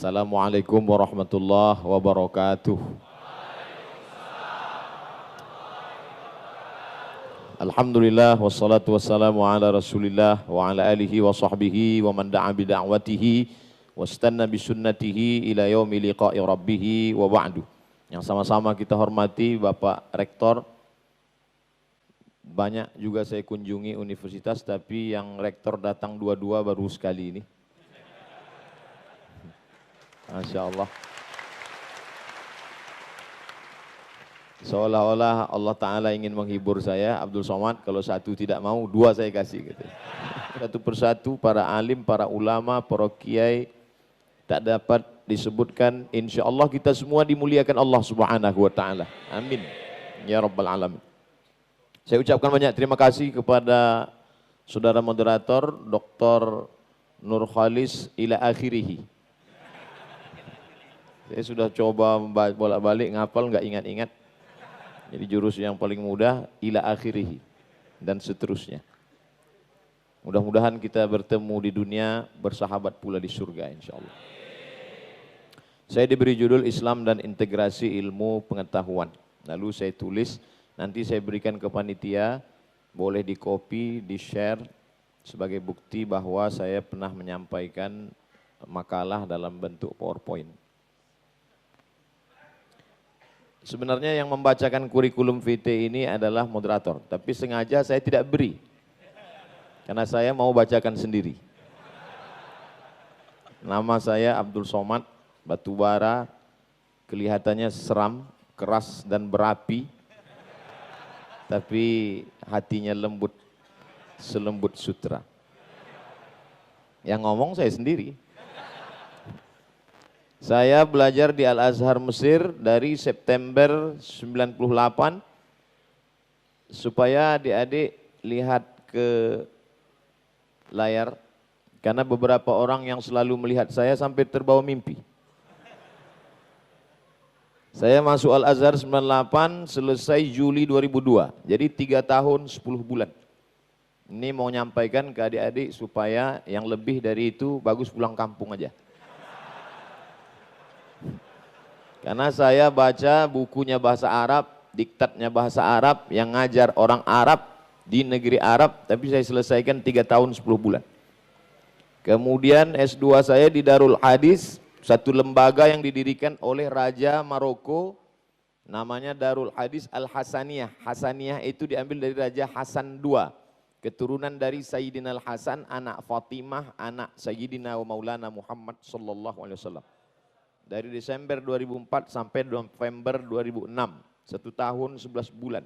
Assalamualaikum warahmatullahi wabarakatuh. Alhamdulillah wassalatu wassalamu ala Rasulillah wa ala alihi wa sahbihi wa man da'a bi da'watihi wastanna bi sunnatihi ila yaumi liqa'i rabbih wa ba'du. Yang sama-sama kita hormati Bapak Rektor. Banyak juga saya kunjungi universitas, tapi yang rektor datang dua-dua baru sekali ini. Masya Allah. Seolah-olah Allah Ta'ala ingin menghibur saya, Abdul Somad, kalau satu tidak mau, dua saya kasih. Gitu. Satu persatu, para alim, para ulama, para kiai, tak dapat disebutkan. Insya Allah kita semua dimuliakan Allah Subhanahu Wa Ta'ala. Amin. Ya Rabbal Alamin. Saya ucapkan banyak terima kasih kepada saudara moderator, Dr. Nur Khalis ila akhirihi. Saya sudah coba bolak-balik ngapal, nggak ingat-ingat. Jadi jurus yang paling mudah, ila akhirihi, dan seterusnya. Mudah-mudahan kita bertemu di dunia, bersahabat pula di surga insya Allah. Saya diberi judul Islam dan Integrasi Ilmu Pengetahuan. Lalu saya tulis, nanti saya berikan ke panitia, boleh di copy, di share, sebagai bukti bahwa saya pernah menyampaikan makalah dalam bentuk PowerPoint. Sebenarnya yang membacakan kurikulum VT ini adalah moderator, tapi sengaja saya tidak beri, karena saya mau bacakan sendiri. Nama saya Abdul Somad, batubara, kelihatannya seram, keras dan berapi, tapi hatinya lembut, selembut sutra. Yang ngomong saya sendiri. Saya belajar di Al-Azhar Mesir dari September 98, supaya adik-adik lihat ke layar, karena beberapa orang yang selalu melihat saya sampai terbawa mimpi. Saya masuk Al-Azhar 98, selesai Juli 2002, jadi 3 tahun 10 bulan. Ini mau nyampaikan ke adik-adik supaya yang lebih dari itu bagus pulang kampung aja. Karena saya baca bukunya bahasa Arab, diktatnya bahasa Arab, yang ngajar orang Arab di negeri Arab, tapi saya selesaikan 3 tahun 10 bulan. Kemudian S2 saya di Darul Hadis, satu lembaga yang didirikan oleh Raja Maroko, namanya Darul Hadis Al-Hasaniyah. Hasaniyah itu diambil dari Raja Hasan II, keturunan dari Sayyidina Al-Hasan, anak Fatimah, anak Sayyidina wa Maulana Muhammad sallallahu alaihi wasallam. Dari Desember 2004 sampai November 2006, 1 tahun 11 bulan.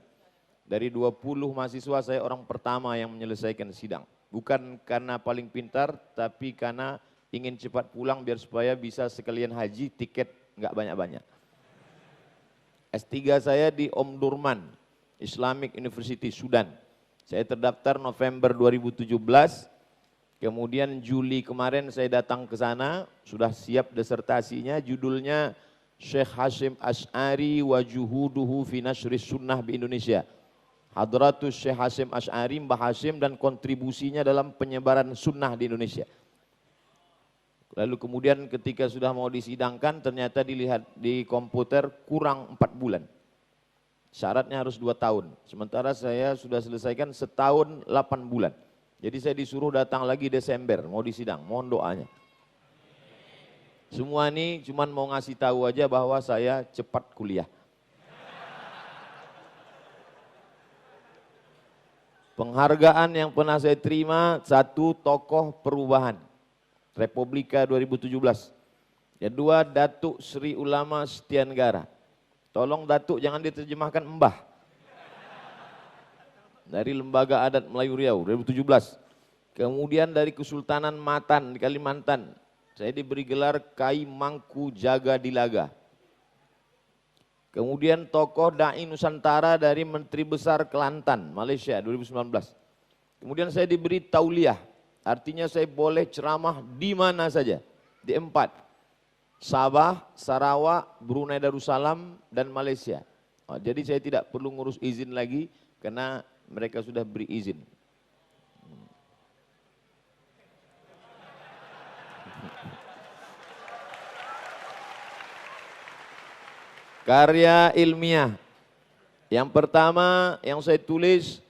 Dari 20 mahasiswa saya orang pertama yang menyelesaikan sidang. Bukan karena paling pintar, tapi karena ingin cepat pulang biar supaya bisa sekalian haji, tiket nggak banyak-banyak. S3 saya di Omdurman, Islamic University, Sudan. Saya terdaftar November 2017. Kemudian Juli kemarin saya datang ke sana, sudah siap disertasinya, judulnya Syekh Hasyim Asy'ari wa Juhuduhu fi Nashri Sunnah di Indonesia. Hadratus Syekh Hasyim Asy'ari, Mbah Hasyim, dan kontribusinya dalam penyebaran sunnah di Indonesia. Lalu kemudian ketika sudah mau disidangkan, ternyata dilihat di komputer kurang 4 bulan. Syaratnya harus 2 tahun, sementara saya sudah selesaikan 1 tahun 8 bulan. Jadi saya disuruh datang lagi Desember, mau disidang, mohon doanya. Semua ini cuman mau ngasih tahu aja bahwa saya cepat kuliah. Penghargaan yang pernah saya terima, 1 tokoh perubahan, Republika 2017. Kedua, Datuk Sri Ulama Setianegara. Tolong Datuk jangan diterjemahkan Mbah. Dari Lembaga Adat Melayu Riau 2017. Kemudian dari Kesultanan Matan di Kalimantan, saya diberi gelar Kai Mangku Jaga Dilaga. Kemudian tokoh Dai Nusantara dari Menteri Besar Kelantan, Malaysia 2019. Kemudian saya diberi tauliah, artinya saya boleh ceramah di mana saja, di 4. Sabah, Sarawak, Brunei Darussalam, dan Malaysia. Jadi saya tidak perlu ngurus izin lagi, karena mereka sudah beri izin. Karya ilmiah. Yang pertama yang saya tulis,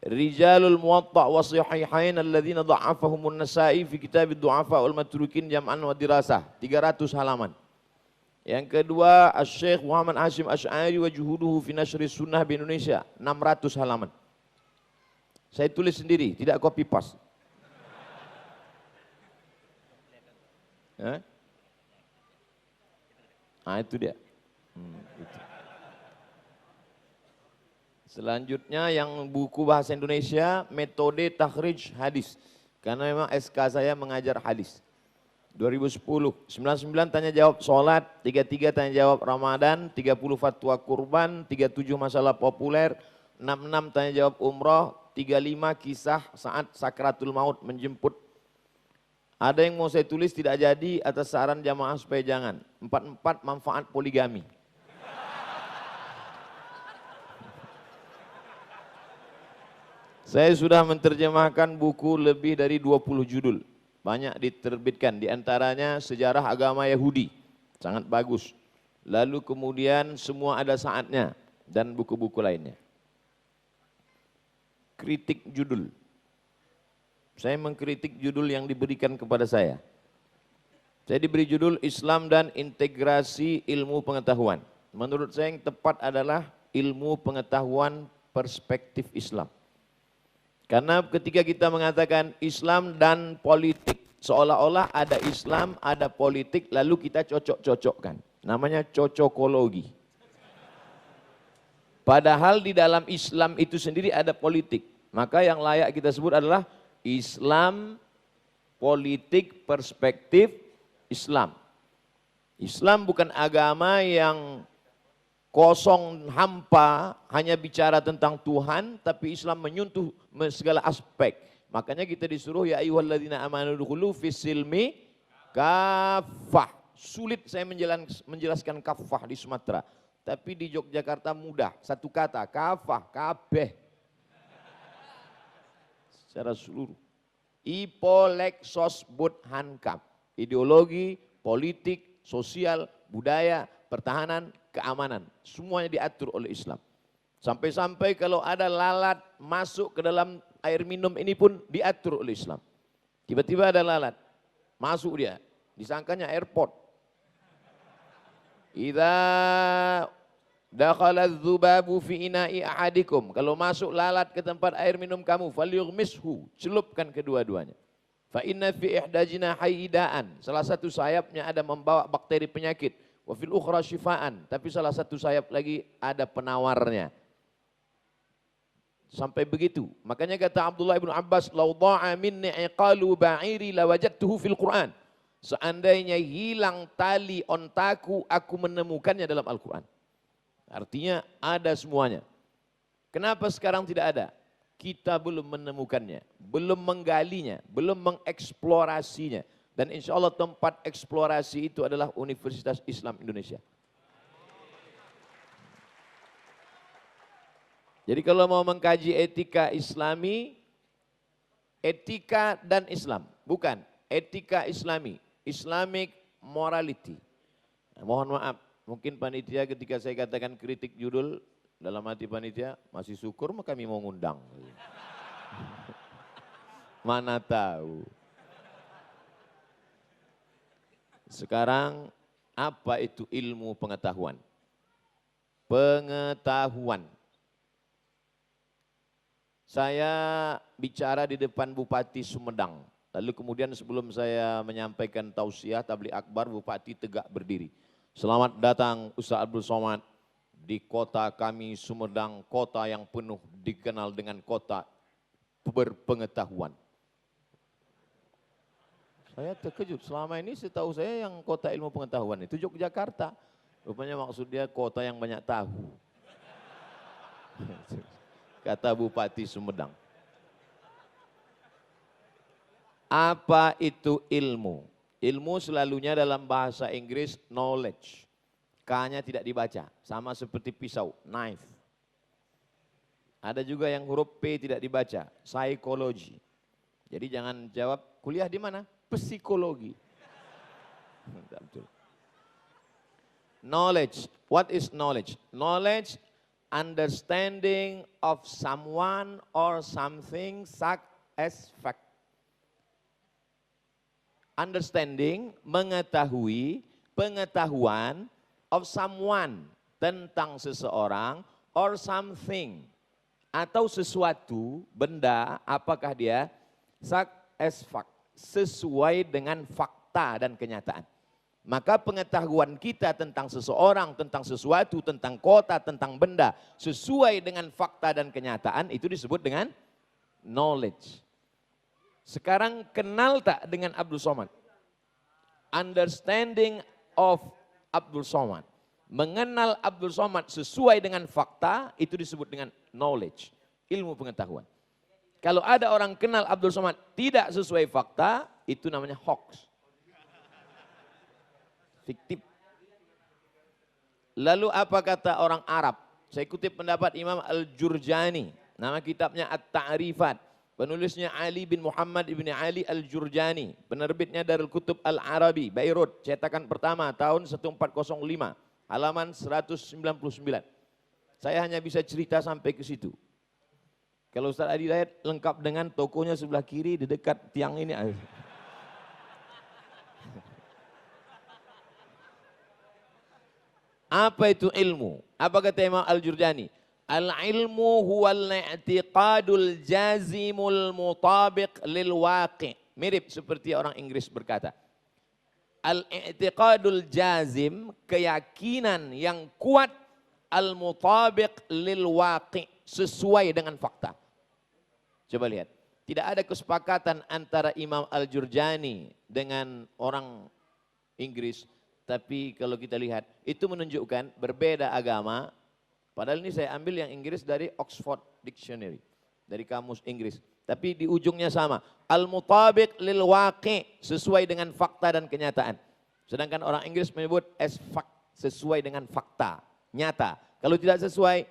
Rijalul Muwatta' wa Sahihain alladzina dha'afahumun Nasa'i fi kitab ad-du'afa wal matrukin jam'an wa dirasah. 300 halaman. Yang kedua, Asy-Syaikh Muhammad Hashim Asy'ari wa juhuduhu fi nashri sunnah di Indonesia. 600 halaman. Saya tulis sendiri, tidak copy paste. Nah itu dia. Itu. Selanjutnya yang buku bahasa Indonesia, metode takhrij hadis. Karena memang SK saya mengajar hadis. 2010, 99 tanya jawab sholat, 33 tanya jawab Ramadan, 30 fatwa kurban, 37 masalah populer, 66 tanya jawab umroh, 35 kisah saat sakratul maut menjemput. Ada yang mau saya tulis tidak jadi atas saran jamaah supaya jangan. 44 manfaat poligami. Saya sudah menerjemahkan buku lebih dari 20 judul. Banyak diterbitkan, diantaranya Sejarah Agama Yahudi. Sangat bagus. Lalu kemudian Semua Ada Saatnya dan buku-buku lainnya. Kritik judul. Saya mengkritik judul yang diberikan kepada saya. Saya diberi judul Islam dan Integrasi Ilmu Pengetahuan. Menurut saya yang tepat adalah ilmu pengetahuan perspektif Islam. Karena ketika kita mengatakan Islam dan politik, seolah-olah ada Islam, ada politik, lalu kita cocok-cocokkan. Namanya cocokologi. Padahal di dalam Islam itu sendiri ada politik. Maka yang layak kita sebut adalah Islam, politik, perspektif Islam. Islam bukan agama yang kosong hampa, hanya bicara tentang Tuhan, tapi Islam menyentuh segala aspek. Makanya kita disuruh ya ayyuhalladzina amanu dukhulu fis-silmi kafah. Sulit saya menjelaskan kafah di Sumatera, tapi di Yogyakarta mudah. Satu kata, kafah, kabeh. Secara seluruh. Ipolexos hankam. Ideologi, politik, sosial, budaya, pertahanan, keamanan. Semuanya diatur oleh Islam. Sampai-sampai kalau ada lalat masuk ke dalam air minum ini pun diatur oleh Islam. Tiba-tiba ada lalat, masuk dia, disangkanya airport. Idza dakhala adz-dzubabu fi ina'i ahadikum. Kalau masuk lalat ke tempat air minum kamu, falyughmishu, celupkan kedua-duanya. Fa inna fi ihda jinahi idaan. Salah satu sayapnya ada membawa bakteri penyakit. Wa fil ukhra syifaan, tapi salah satu sayap lagi ada penawarnya. Sampai begitu. Makanya kata Abdullah bin Abbas, "Lau dha'a minni iqalu ba'iri lawajadtuhu fil Qur'an." Seandainya hilang tali ontaku, aku menemukannya dalam Al-Qur'an. Artinya ada semuanya. Kenapa sekarang tidak ada? Kita belum menemukannya, belum menggalinya, belum mengeksplorasinya. Dan insya Allah tempat eksplorasi itu adalah Universitas Islam Indonesia. Jadi kalau mau mengkaji etika Islami, etika dan Islam, bukan etika Islami, Islamic morality. Nah, mohon maaf, mungkin panitia ketika saya katakan kritik judul, dalam hati panitia masih syukur maka kami mau ngundang. Mana tahu. Sekarang apa itu ilmu pengetahuan? Pengetahuan. Saya bicara di depan Bupati Sumedang. Lalu kemudian sebelum saya menyampaikan tausiah tabligh akbar, Bupati tegak berdiri. Selamat datang Ustaz Abdul Somad di kota kami Sumedang, kota yang penuh dikenal dengan kota berpengetahuan. Saya terkejut, selama ini setahu saya yang kota ilmu pengetahuan itu Yogyakarta. Rupanya maksud dia kota yang banyak tahu. Kata Bupati Sumedang. Apa itu ilmu? Ilmu selalunya dalam bahasa Inggris knowledge. K-nya tidak dibaca, sama seperti pisau, knife. Ada juga yang huruf P tidak dibaca, psychology. Jadi jangan jawab kuliah di mana? Psikologi. Knowledge. What is knowledge? Knowledge, understanding of someone or something such as fact. Understanding, mengetahui, pengetahuan of someone, tentang seseorang, or something, atau sesuatu, benda, apakah dia, such as fact, sesuai dengan fakta dan kenyataan. Maka pengetahuan kita tentang seseorang, tentang sesuatu, tentang kota, tentang benda, sesuai dengan fakta dan kenyataan, itu disebut dengan knowledge. Sekarang kenal tak dengan Abdul Somad? Understanding of Abdul Somad. Mengenal Abdul Somad sesuai dengan fakta, itu disebut dengan knowledge, ilmu pengetahuan. Kalau ada orang kenal Abdul Somad tidak sesuai fakta, itu namanya hoax. Fiktif. Lalu apa kata orang Arab? Saya kutip pendapat Imam Al-Jurjani. Nama kitabnya At-Ta'rifat. Penulisnya Ali bin Muhammad ibn Ali Al-Jurjani. Penerbitnya Darul Kutub Al-Arabi, Beirut. Cetakan pertama tahun 1405. Halaman 199. Saya hanya bisa cerita sampai ke situ. Kalau Ustaz Adi Dayat lengkap dengan tokonya sebelah kiri di dekat tiang ini. Apa itu ilmu? Apa kata Imam Al-Jurjani? Al-ilmu huwal i'tiqadul jazimul mutabiq lil waqi'. Mirip seperti orang Inggris berkata. Al-i'tiqadul jazim, keyakinan yang kuat, al-mutabiq lil waqi', sesuai dengan fakta. Coba lihat, tidak ada kesepakatan antara Imam Al-Jurjani dengan orang Inggris. Tapi kalau kita lihat, itu menunjukkan berbeda agama. Padahal ini saya ambil yang Inggris dari Oxford Dictionary, dari kamus Inggris. Tapi di ujungnya sama, al-mutabiq lil waqi', sesuai dengan fakta dan kenyataan. Sedangkan orang Inggris menyebut as fact, sesuai dengan fakta, nyata. Kalau tidak sesuai,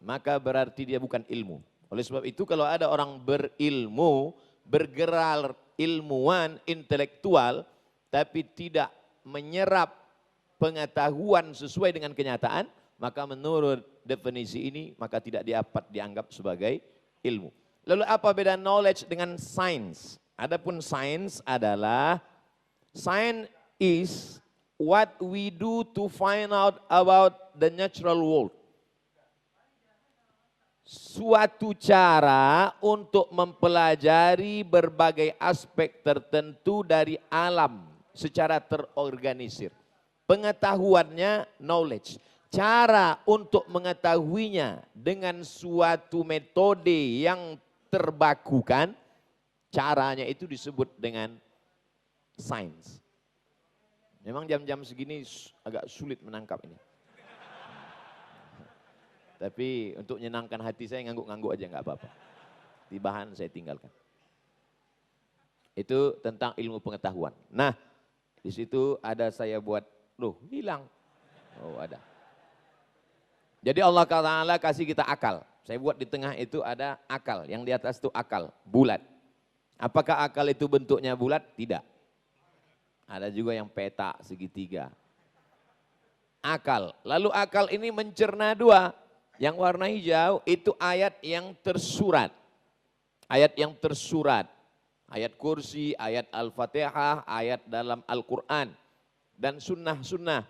maka berarti dia bukan ilmu. Oleh sebab itu kalau ada orang berilmu, bergerak ilmuwan, intelektual, tapi tidak menyerap pengetahuan sesuai dengan kenyataan, maka menurut definisi ini, maka tidak dapat dianggap sebagai ilmu. Lalu apa beda knowledge dengan science? Adapun science adalah, science is what we do to find out about the natural world. Suatu cara untuk mempelajari berbagai aspek tertentu dari alam secara terorganisir. Pengetahuannya knowledge. Cara untuk mengetahuinya dengan suatu metode yang terbakukan, caranya itu disebut dengan sains. Memang jam-jam segini agak sulit menangkap ini. Tapi untuk menyenangkan hati saya ngangguk-ngangguk aja nggak apa-apa. Di bahan saya tinggalkan. Itu tentang ilmu pengetahuan. Nah, di situ ada saya buat, loh hilang. Oh ada. Jadi Allah Ta'ala kasih kita akal. Saya buat di tengah itu ada akal, yang di atas itu akal, bulat. Apakah akal itu bentuknya bulat? Tidak. Ada juga yang peta, segitiga. Akal. Lalu akal ini mencerna dua. Yang warna hijau itu ayat yang tersurat. Ayat yang tersurat. Ayat kursi, ayat Al-Fatihah, ayat dalam Al-Quran. Dan sunnah-sunnah.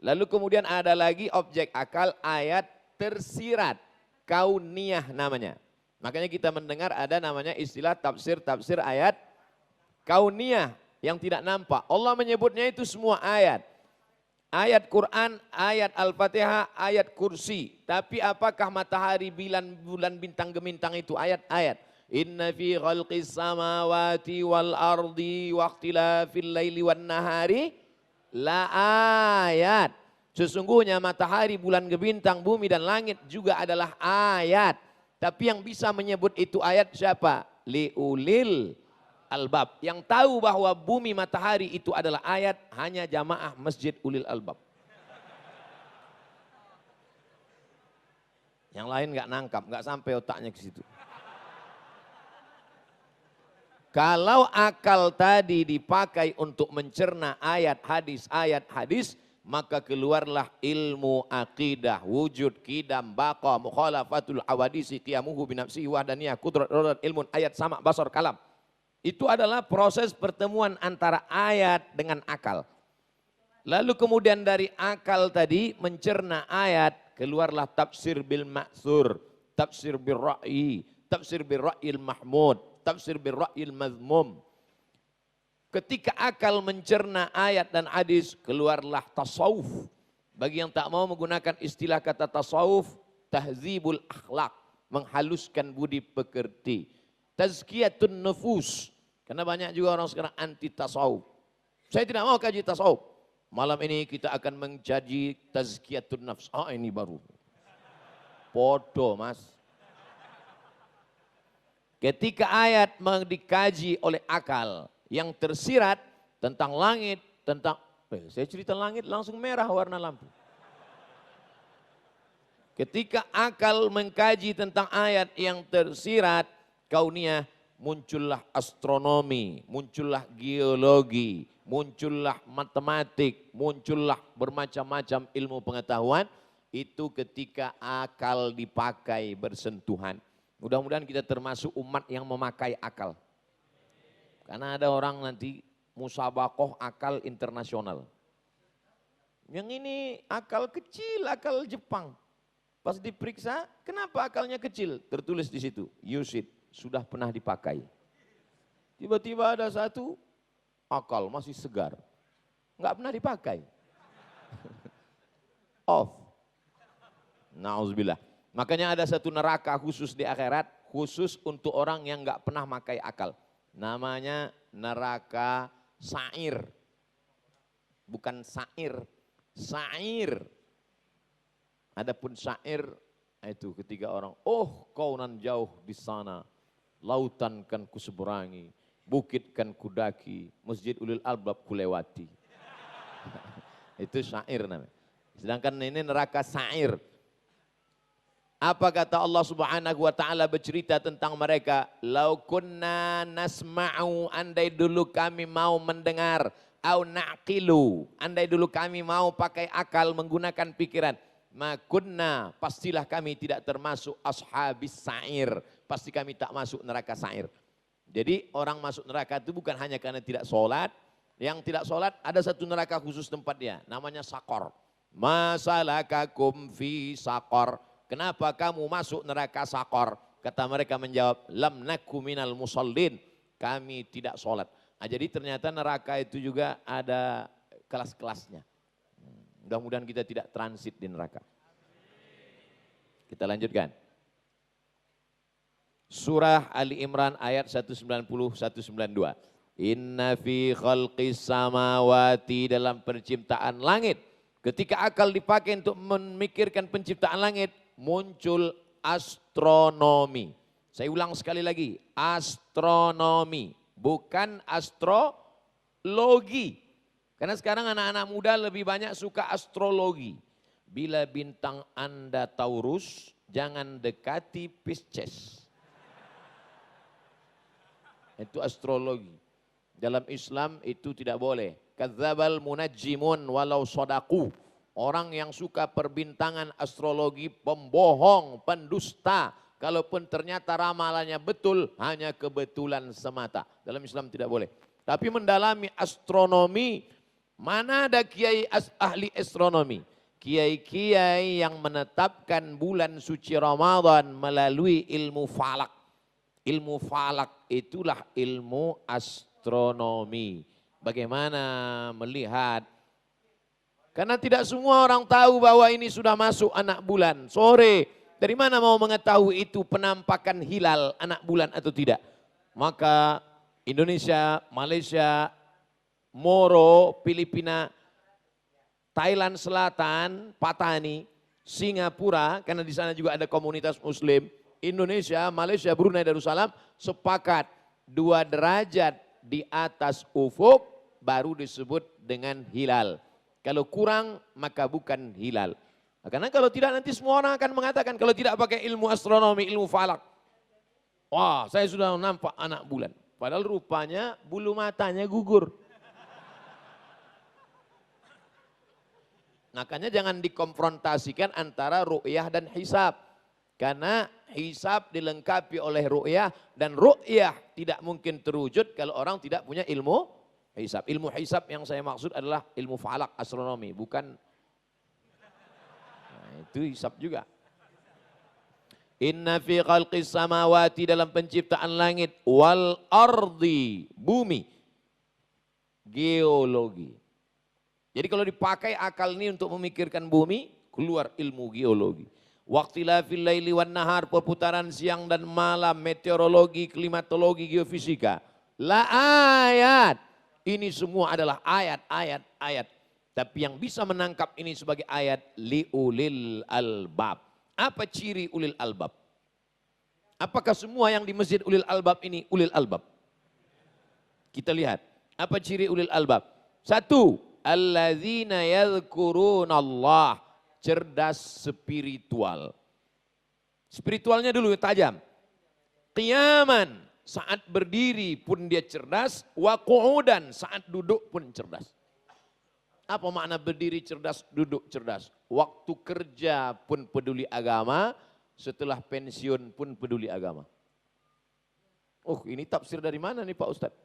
Lalu kemudian ada lagi objek akal, ayat tersirat, kauniyah namanya. Makanya kita mendengar ada namanya istilah tafsir ayat kauniyah yang tidak nampak. Allah menyebutnya itu semua ayat. Ayat Quran, ayat Al-Fatihah, ayat kursi. Tapi apakah matahari, bulan, bintang, gemintang itu ayat-ayat? Inna fi khalqis samawati wal ardi wa ikhtilafil laili wan nahari la ayat. Sesungguhnya matahari, bulan, bintang, bumi dan langit juga adalah ayat. Tapi yang bisa menyebut itu ayat siapa? Liulil albab. Yang tahu bahwa bumi, matahari itu adalah ayat hanya jamaah Masjid Ulil Albab. Yang lain nggak nangkap, nggak sampai otaknya ke situ. Kalau akal tadi dipakai untuk mencerna ayat hadis, maka keluarlah ilmu aqidah, wujud, qidam, baqa, mukhalafatul awadisi, qiyamuhu binafsihi wahdaniyah, kudrat, rodat, ilmun, ayat, sama, basar, kalam. Itu adalah proses pertemuan antara ayat dengan akal. Lalu kemudian dari akal tadi mencerna ayat, keluarlah tafsir bil ma'thur, tafsir bil ra'yi, tafsir bil ra'yil mahmud, tafsir bil ra'yil mazmum. Ketika akal mencerna ayat dan hadis, keluarlah tasawuf. Bagi yang tak mau menggunakan istilah kata tasawuf, tahzibul akhlak, menghaluskan budi pekerti. Tazkiyatun nufus, karena banyak juga orang sekarang anti tasawuf. Saya tidak mau kaji tasawuf. Malam ini kita akan mengkaji tazkiyatun nafs. Ah, ini baru. Podo mas. Ketika ayat dikaji oleh akal, yang tersirat tentang langit, tentang, saya cerita langit langsung merah warna lampu. Ketika akal mengkaji tentang ayat yang tersirat kauniyah, muncullah astronomi, muncullah geologi, muncullah matematik, muncullah bermacam-macam ilmu pengetahuan. Itu ketika akal dipakai bersentuhan. Mudah-mudahan kita termasuk umat yang memakai akal. Karena ada orang nanti musabakoh akal internasional. Yang ini akal kecil, akal Jepang. Pas diperiksa, kenapa akalnya kecil? Tertulis di situ, use it, sudah pernah dipakai. Tiba-tiba ada satu, akal masih segar. Enggak pernah dipakai. Off. Nauzubillah. Makanya ada satu neraka khusus di akhirat, khusus untuk orang yang enggak pernah pakai akal. Namanya neraka sa'ir. Bukan sa'ir, sa'ir. Adapun sa'ir itu ketika orang, oh kau nan jauh di sana, lautan kan kuseberangi, bukit kan kudaki, masjid ulil albab kulewati. Itu sa'ir namanya. Sedangkan ini neraka sa'ir. Apa kata Allah Subhanahu wa taala bercerita tentang mereka? Lau kunna nasma'u, andai dulu kami mau mendengar, au naqilu, andai dulu kami mau pakai akal menggunakan pikiran, makunna, pastilah kami tidak termasuk ashabis sa'ir, pasti kami tak masuk neraka sa'ir. Jadi orang masuk neraka itu bukan hanya karena tidak sholat, yang tidak sholat ada satu neraka khusus tempat dia, namanya sakor. Masalakakum fi sakor. Kenapa kamu masuk neraka sakor? Kata mereka menjawab, lam naku minal musallin, kami tidak sholat. Nah, jadi ternyata neraka itu juga ada kelas-kelasnya. Mudah-mudahan kita tidak transit di neraka. Kita lanjutkan. Surah Ali Imran ayat 190-192. Inna fi khalqis samawati, dalam penciptaan langit. Ketika akal dipakai untuk memikirkan penciptaan langit, muncul astronomi. Saya ulang sekali lagi, astronomi, bukan astrologi. Karena sekarang anak-anak muda lebih banyak suka astrologi. Bila bintang Anda Taurus, jangan dekati Pisces. Itu astrologi. Dalam Islam itu tidak boleh. Kadzdzabal munajjimun walau shadaqu. Orang yang suka perbintangan astrologi, pembohong, pendusta. Kalaupun ternyata ramalannya betul, hanya kebetulan semata. Dalam Islam tidak boleh. Tapi mendalami astronomi, mana ada kiai ahli astronomi? Kiai-kiai yang menetapkan bulan suci Ramadan melalui ilmu falak. Ilmu falak itulah ilmu astronomi. Bagaimana melihat, karena tidak semua orang tahu bahwa ini sudah masuk anak bulan. Sore, dari mana mau mengetahui itu penampakan hilal anak bulan atau tidak? Maka Indonesia, Malaysia, Moro, Filipina, Thailand Selatan, Patani, Singapura, karena di sana juga ada komunitas Muslim, Indonesia, Malaysia, Brunei Darussalam sepakat 2 derajat di atas ufuk baru disebut dengan hilal. Kalau kurang maka bukan hilal. Karena kalau tidak nanti semua orang akan mengatakan kalau tidak pakai ilmu astronomi, ilmu falak. Wah, saya sudah nampak anak bulan. Padahal rupanya bulu matanya gugur. Makanya jangan dikonfrontasikan antara ru'yah dan hisab. Karena hisab dilengkapi oleh ru'yah dan ru'yah tidak mungkin terwujud kalau orang tidak punya ilmu hisab. Ilmu hisab yang saya maksud adalah ilmu falak, astronomi, bukan itu hisab juga. Inna fi khalqis samawati, dalam penciptaan langit, wal ardi, bumi, geologi. Jadi kalau dipakai akal ini untuk memikirkan bumi, keluar ilmu geologi. Waqtilafil laili wan nahar, perputaran siang dan malam, meteorologi, klimatologi, geofisika. La ayat. Ini semua adalah ayat. Tapi yang bisa menangkap ini sebagai ayat, liulil albab. Apa ciri ulil albab? Apakah semua yang di masjid ulil albab ini ulil albab? Kita lihat. Apa ciri ulil albab? Satu, alladzina yadhkurunallah, cerdas spiritual. Spiritualnya dulu tajam. Qiyaman, saat berdiri pun dia cerdas, wa qu'udan, saat duduk pun cerdas. Apa makna berdiri cerdas, duduk cerdas? Waktu kerja pun peduli agama, setelah pensiun pun peduli agama. Oh, ini tafsir dari mana nih Pak Ustadz?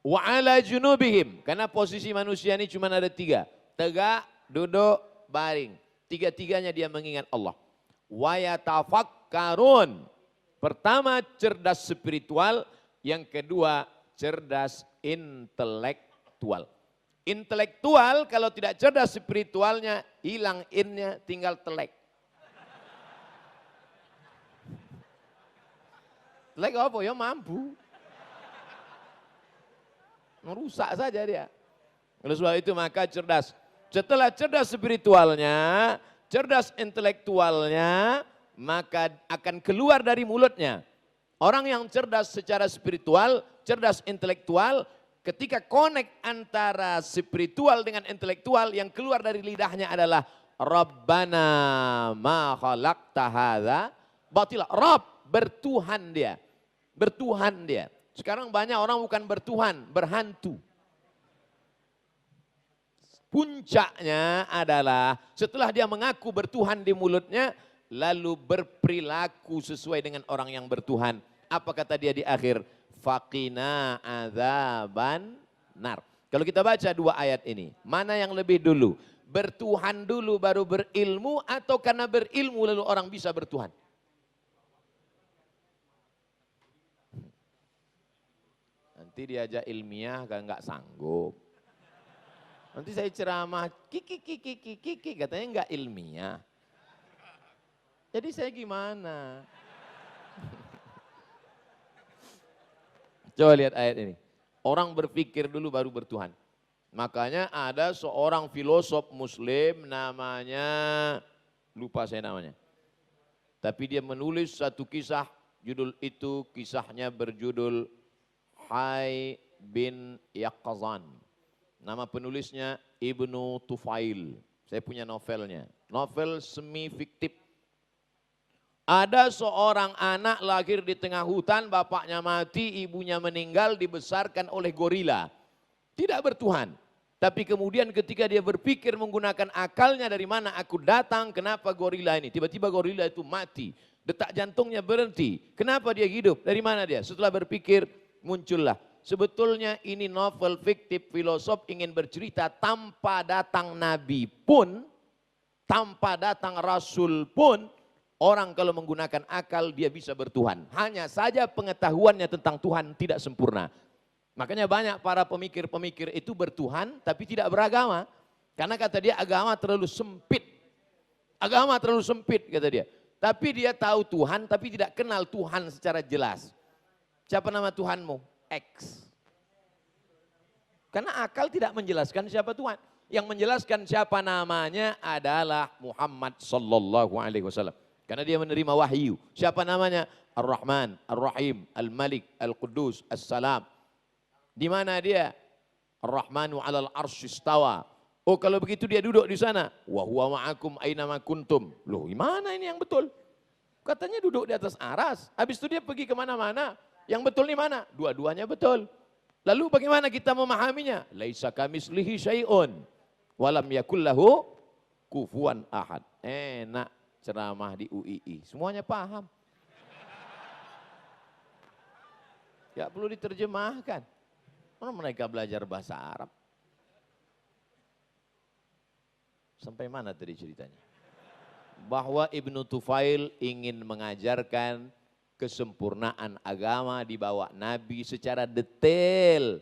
Wa ala junubihim, karena posisi manusia ini cuma ada tiga. Tegak, duduk, baring. Tiga-tiganya dia mengingat Allah. Wa yatafakkarun. Pertama cerdas spiritual, yang kedua cerdas intelektual. Intelektual kalau tidak cerdas spiritualnya, hilang innya, tinggal telek. Telek apa ya, mampu. Merusak saja dia. Oleh sebab itu maka cerdas. Setelah cerdas spiritualnya, cerdas intelektualnya, maka akan keluar dari mulutnya. Orang yang cerdas secara spiritual, cerdas intelektual, ketika connect antara spiritual dengan intelektual, yang keluar dari lidahnya adalah Rabbana ma khalaqta hadza batila. Rabb, bertuhan dia. Bertuhan dia. Sekarang banyak orang bukan bertuhan, berhantu. Puncaknya adalah setelah dia mengaku bertuhan di mulutnya, lalu berperilaku sesuai dengan orang yang bertuhan. Apa kata dia di akhir? Faqina adzaban nar. Kalau kita baca dua ayat ini, mana yang lebih dulu? Bertuhan dulu baru berilmu, atau karena berilmu lalu orang bisa bertuhan? Nanti diajak ilmiah nggak sanggup. Nanti saya ceramah kiki katanya nggak ilmiah. Jadi saya gimana? Coba lihat ayat ini. Orang berpikir dulu baru bertuhan. Makanya ada seorang filosof muslim namanya, lupa saya namanya. Tapi dia menulis satu kisah, judul itu kisahnya berjudul Hai bin Yaqzan. Nama penulisnya Ibnu Tufail. Saya punya novelnya. Novel semi fiktif. Ada seorang anak lahir di tengah hutan, bapaknya mati, ibunya meninggal, dibesarkan oleh gorila. Tidak bertuhan. Tapi kemudian ketika dia berpikir menggunakan akalnya, dari mana aku datang, kenapa gorila ini? Tiba-tiba gorila itu mati. Detak jantungnya berhenti. Kenapa dia hidup? Dari mana dia? Setelah berpikir, muncullah. Sebetulnya ini novel fiktif, filosof ingin bercerita tanpa datang nabi pun, tanpa datang rasul pun, orang kalau menggunakan akal dia bisa bertuhan. Hanya saja pengetahuannya tentang Tuhan tidak sempurna. Makanya banyak para pemikir-pemikir itu bertuhan tapi tidak beragama. Karena kata dia agama terlalu sempit. Agama terlalu sempit kata dia. Tapi dia tahu Tuhan tapi tidak kenal Tuhan secara jelas. Siapa nama Tuhanmu? X. Karena akal tidak menjelaskan siapa Tuhan. Yang menjelaskan siapa namanya adalah Muhammad sallallahu alaihi wasallam. Karena dia menerima wahyu. Siapa namanya? Ar-Rahman, Ar-Rahim, Al-Malik, Al-Quddus, As-Salam. Di mana dia? Ar-Rahmanu 'alal 'arsy istawa. Oh, kalau begitu dia duduk di sana. Wa huwa ma'akum aina ma kuntum. Loh, gimana ini yang betul? Katanya duduk di atas aras. Habis itu dia pergi kemana-mana. Yang betul di mana? Dua-duanya betul. Lalu bagaimana kita memahaminya? Laisa kamitslihi syai'un walam yakul lahu kufuwan ahad. Enak ceramah di UII, semuanya paham. Gak perlu diterjemahkan. Mana mereka belajar bahasa Arab? Sampai mana tadi ceritanya? Bahwa Ibnu Tufail ingin mengajarkan kesempurnaan agama dibawa Nabi secara detail.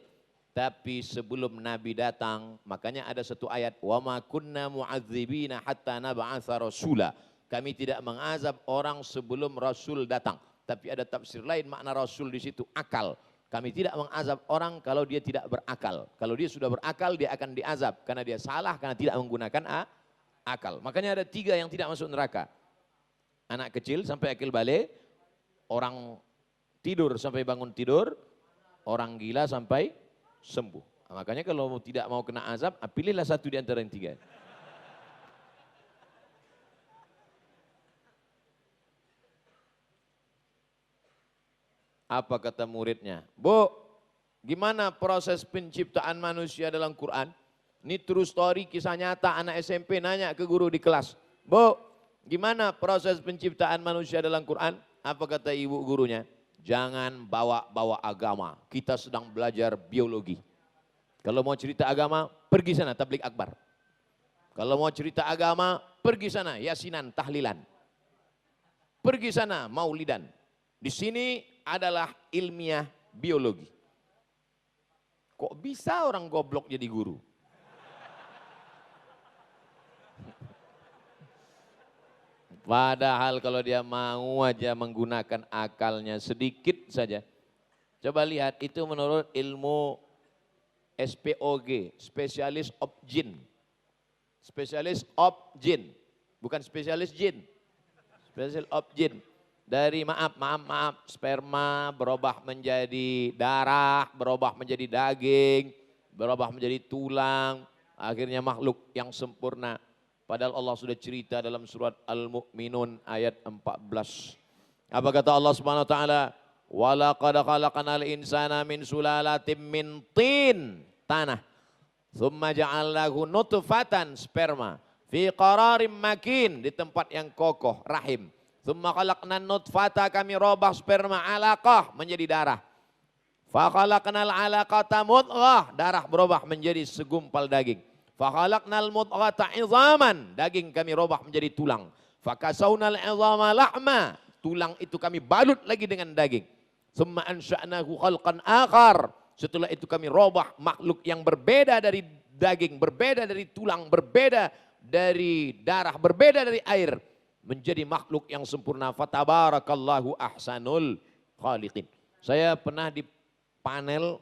Tapi sebelum Nabi datang, makanya ada satu ayat, wa ma kunna mu'adzibina hatta nab'atsa rasula. Kami tidak mengazab orang sebelum Rasul datang. Tapi ada tafsir lain makna Rasul di situ akal. Kami tidak mengazab orang kalau dia tidak berakal. Kalau dia sudah berakal dia akan diazab karena dia salah karena tidak menggunakan akal. Makanya ada 3 yang tidak masuk neraka. Anak kecil sampai akil balik, orang tidur sampai bangun tidur, orang gila sampai sembuh. Nah, makanya kalau tidak mau kena azab, pilihlah satu di antara yang 3. Apa kata muridnya? Bu, gimana proses penciptaan manusia dalam Quran? Ini true story, kisah nyata, anak SMP nanya ke guru di kelas. Bu, gimana proses penciptaan manusia dalam Quran? Apa kata ibu gurunya? Jangan bawa-bawa agama, kita sedang belajar biologi. Kalau mau cerita agama, pergi sana tablik akbar. Kalau mau cerita agama, pergi sana yasinan, tahlilan. Pergi sana maulidan. Di sini adalah ilmiah biologi. Kok bisa orang goblok jadi guru? Padahal kalau dia mau aja menggunakan akalnya sedikit saja. Coba lihat itu menurut ilmu SPOG, spesialis of jin. Spesialis of jin, bukan spesialis jin. Spesialis of jin. Dari maaf, sperma berubah menjadi darah, berubah menjadi daging, berubah menjadi tulang, akhirnya makhluk yang sempurna. Padahal Allah sudah cerita dalam surat Al-Mu'minun ayat 14. Apa kata Allah Subhanahu wa taala? Wa laqad khalaqnal insana min sulalatin min tin, tanah. Tsumma ja'alnahu nutfatan, sperma, fi qararim makin, di tempat yang kokoh, rahim. Tsumma khalaqnan nutfata, kami robah sperma alaqah menjadi darah. Fa khalaqnal alaqata mudghah, darah berubah menjadi segumpal daging. Fa khalaqnal mudghata idzaman, daging kami robah menjadi tulang. Fa kasawnal idzama lahma, tulang itu kami balut lagi dengan daging. Tsumma ansha'nahu khalqan akhar, setelah itu kami robah makhluk yang berbeda dari daging, berbeda dari tulang, berbeda dari darah, berbeda dari air, menjadi makhluk yang sempurna. Fatabarakallahu ahsanul khaliqin. Saya pernah di panel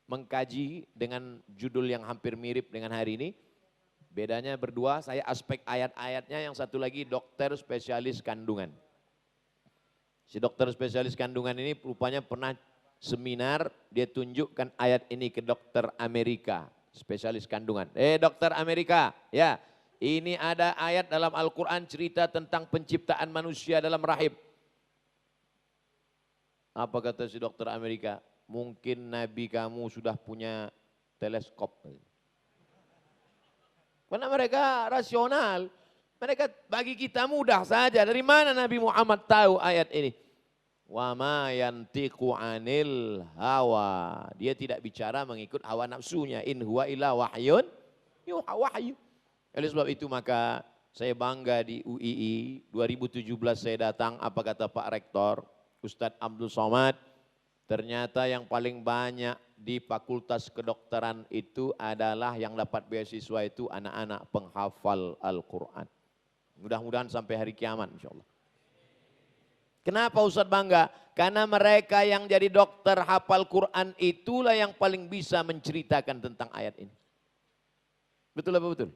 mengkaji dengan judul yang hampir mirip dengan hari ini. Bedanya berdua, saya aspek ayat-ayatnya, yang satu lagi dokter spesialis kandungan. Si dokter spesialis kandungan ini rupanya pernah seminar, dia tunjukkan ayat ini ke dokter Amerika, spesialis kandungan. Dokter Amerika, ya. Ini ada ayat dalam Al-Quran cerita tentang penciptaan manusia dalam rahim. Apa kata si dokter Amerika? Mungkin Nabi kamu sudah punya teleskop. Karena mereka rasional. Mereka bagi kita mudah saja. Dari mana Nabi Muhammad tahu ayat ini? Wa ma yantiqu anil hawa. Dia tidak bicara mengikut hawa nafsunya. In huwa illa wahyun yuha wahyu. Oleh sebab itu maka saya bangga di UII 2017 saya datang, apa kata Pak Rektor Ustadz Abdul Somad, ternyata yang paling banyak di Fakultas Kedokteran itu adalah yang dapat beasiswa itu anak-anak penghafal Al-Quran. Mudah-mudahan sampai hari kiamat insya Allah. Kenapa Ustadz bangga? Karena mereka yang jadi dokter hafal Quran itulah yang paling bisa menceritakan tentang ayat ini. Betul apa betul?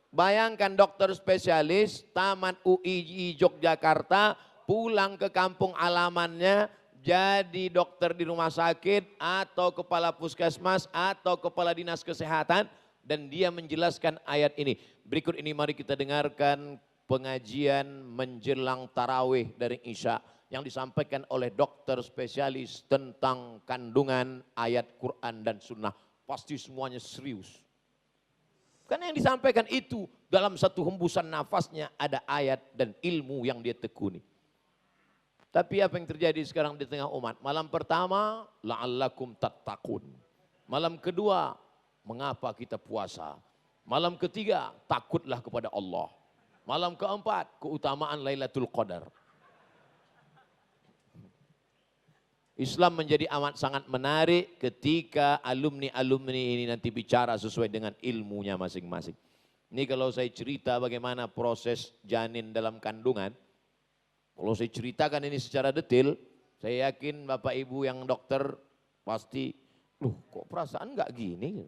Bayangkan dokter spesialis tamat UII Yogyakarta pulang ke kampung halamannya jadi dokter di rumah sakit atau kepala puskesmas atau kepala dinas kesehatan dan dia menjelaskan ayat ini. Berikut ini mari kita dengarkan pengajian menjelang tarawih dari Isya yang disampaikan oleh dokter spesialis tentang kandungan ayat Quran dan Sunnah. Pasti semuanya serius. Karena yang disampaikan itu dalam satu hembusan nafasnya ada ayat dan ilmu yang dia tekuni. Tapi apa yang terjadi sekarang di tengah umat? Malam pertama, la'allakum tattaqun. Malam kedua, mengapa kita puasa? Malam ketiga, takutlah kepada Allah. Malam keempat, keutamaan Lailatul Qadar. Islam menjadi amat sangat menarik ketika alumni-alumni ini nanti bicara sesuai dengan ilmunya masing-masing. Ini kalau saya cerita bagaimana proses janin dalam kandungan, kalau saya ceritakan ini secara detail, saya yakin Bapak Ibu yang dokter pasti, loh kok perasaan enggak gini?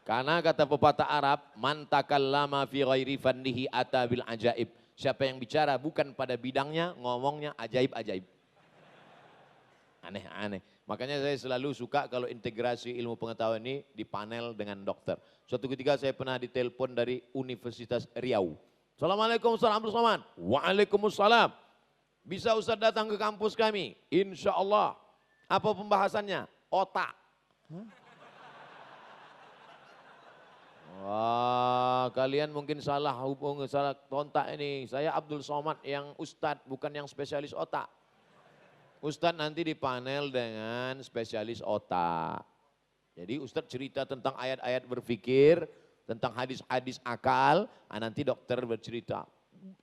Karena kata pepatah Arab, man takallama fi ghairi fannihi ata bil ajaib. Siapa yang bicara bukan pada bidangnya, ngomongnya ajaib-ajaib. Aneh-aneh. Makanya saya selalu suka kalau integrasi ilmu pengetahuan ini dipanel dengan dokter. Suatu ketika saya pernah ditelepon dari Universitas Riau. Assalamualaikum Ustaz Abdul Somad. Waalaikumsalam. Bisa Ustaz datang ke kampus kami? Insya Allah. Apa pembahasannya? Otak. Wah, kalian mungkin salah hubung, salah kontak ini. Saya Abdul Somad yang ustadz, bukan yang spesialis otak. Ustadz nanti dipanel dengan spesialis otak. Jadi ustadz cerita tentang ayat-ayat berpikir, tentang hadis-hadis akal, nanti dokter bercerita.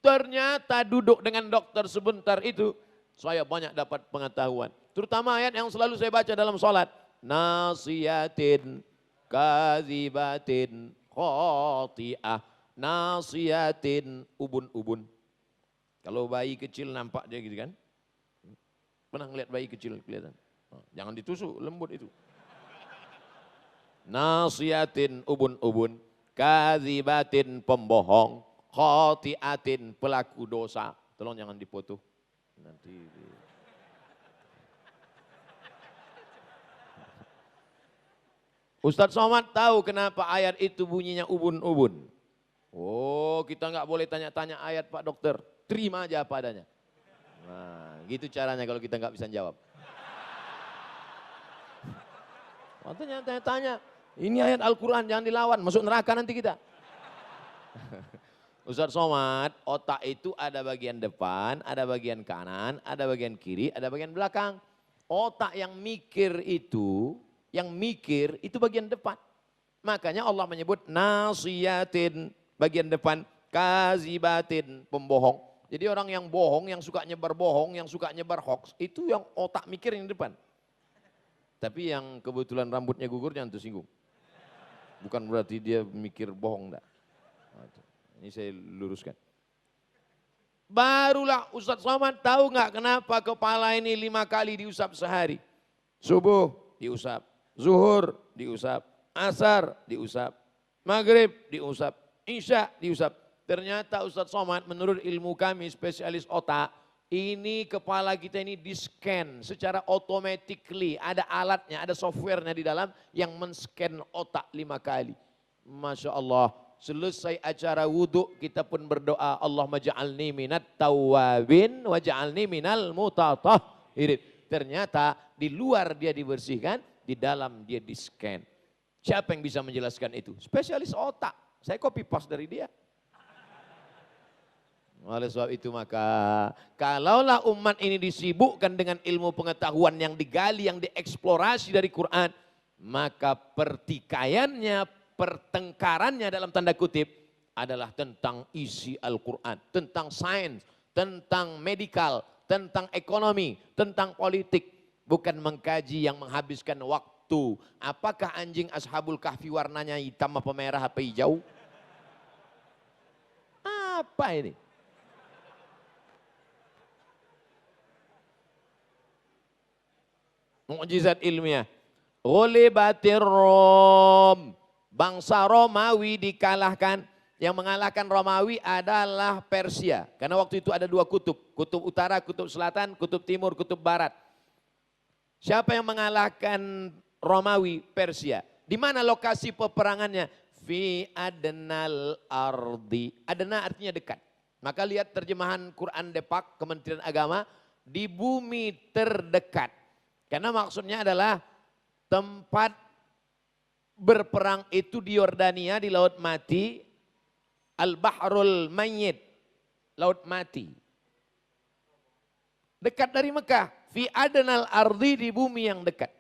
Ternyata duduk dengan dokter sebentar itu, saya banyak dapat pengetahuan. Terutama ayat yang selalu saya baca dalam sholat. Nasiyatin, kazibatin, khati'ah, nasiyatin, ubun-ubun. Kalau bayi kecil nampak dia gitu kan. Pernah ngeliat bayi kecil kelihatan? Jangan ditusuk, lembut itu. Nasiyatin, ubun-ubun, kazibatin, pembohong, khati'atin, pelaku dosa. Tolong jangan dipoto. Nanti Ustadz Somad tahu kenapa ayat itu bunyinya ubun-ubun. Oh, kita nggak boleh tanya-tanya ayat Pak Dokter, terima aja apa adanya. Nah, gitu caranya kalau kita nggak bisa jawab. Waktunya tanya-tanya, ini ayat Al-Quran jangan dilawan, masuk neraka nanti kita. Ustadz Somad, otak itu ada bagian depan, ada bagian kanan, ada bagian kiri, ada bagian belakang. Otak yang mikir itu bagian depan. Makanya Allah menyebut nasiyatin bagian depan, kazibatin pembohong. Jadi orang yang bohong, yang suka nyebar bohong, yang suka nyebar hoax, itu yang otak mikir yang depan. Tapi yang kebetulan rambutnya gugur jangan tersinggung. Bukan berarti dia mikir bohong enggak. Ini saya luruskan. Barulah Ustadz Somad tahu nggak kenapa kepala ini 5 kali diusap sehari. Subuh diusap. Zuhur diusap, asar diusap, maghrib diusap, isya diusap. Ternyata Ustadz Somad menurut ilmu kami spesialis otak, ini kepala kita ini di-scan secara automatically. Ada alatnya, ada softwarenya di dalam yang men-scan otak 5 kali. Masya Allah, selesai acara wudhu kita pun berdoa, Allahumma ja'alni minat tawabin wa ja'alni minal mutatahhirin. Ternyata di luar dia dibersihkan, di dalam dia di-scan. Siapa yang bisa menjelaskan itu? Spesialis otak. Saya copy paste dari dia. Oleh sebab itu maka kalaulah umat ini disibukkan dengan ilmu pengetahuan yang digali, yang dieksplorasi dari Quran, maka pertikaiannya, pertengkarannya dalam tanda kutip adalah tentang isi Al-Quran, tentang sains, tentang medikal, tentang ekonomi, tentang politik. Bukan mengkaji yang menghabiskan waktu. Apakah anjing Ashabul Kahfi warnanya hitam apa merah apa hijau? Apa ini? Mukjizat ilmiah. Ghulibatir Rom. Bangsa Romawi dikalahkan. Yang mengalahkan Romawi adalah Persia. Karena waktu itu ada 2 kutub. Kutub utara, kutub selatan, kutub timur, kutub barat. Siapa yang mengalahkan Romawi? Persia. Di mana lokasi peperangannya? Fi adnal ardi. Adna artinya dekat. Maka lihat terjemahan Quran Depak Kementerian Agama, di bumi terdekat. Karena maksudnya adalah tempat berperang itu di Yordania, di Laut Mati, Al-Bahrul Mayyit, Laut Mati. Dekat dari Mekah, fi adnal ardi, di bumi yang dekat.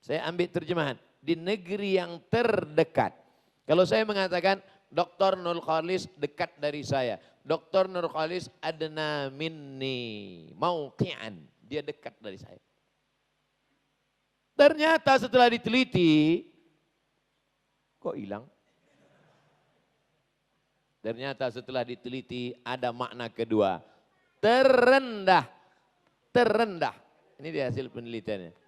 Saya ambil terjemahan, di negeri yang terdekat. Kalau saya mengatakan Dr. Nur Khalis dekat dari saya, Dr. Nur Khalis adna minni mauqi'an, dia dekat dari saya. Ternyata setelah diteliti, kok hilang? Ternyata setelah diteliti ada makna kedua, terendah, terendah. Ini dia hasil penelitiannya.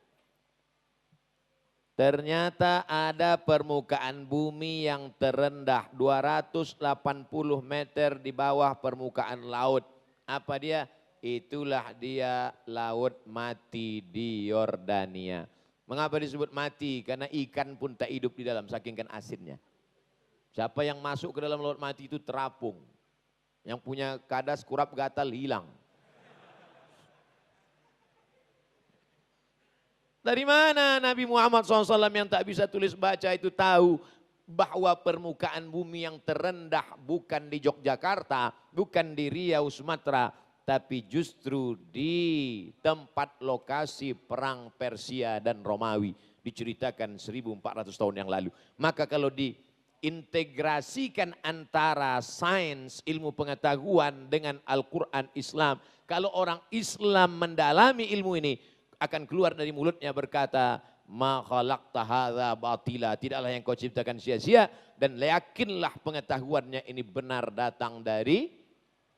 Ternyata ada permukaan bumi yang terendah 280 meter di bawah permukaan laut. Apa dia? Itulah dia Laut Mati di Yordania. Mengapa disebut mati? Karena ikan pun tak hidup di dalam, saking kan asinnya. Siapa yang masuk ke dalam Laut Mati itu terapung. Yang punya kadas kurap gatal hilang. Dari mana Nabi Muhammad SAW yang tak bisa tulis baca itu tahu bahwa permukaan bumi yang terendah bukan di Yogyakarta, bukan di Riau, Sumatera, tapi justru di tempat lokasi perang Persia dan Romawi, diceritakan 1400 tahun yang lalu. Maka kalau diintegrasikan antara sains, ilmu pengetahuan dengan Al-Quran Islam, kalau orang Islam mendalami ilmu ini, akan keluar dari mulutnya berkata, ma khalaqta hadza batila, tidaklah yang kau ciptakan sia-sia, dan yakinlah pengetahuannya ini benar datang dari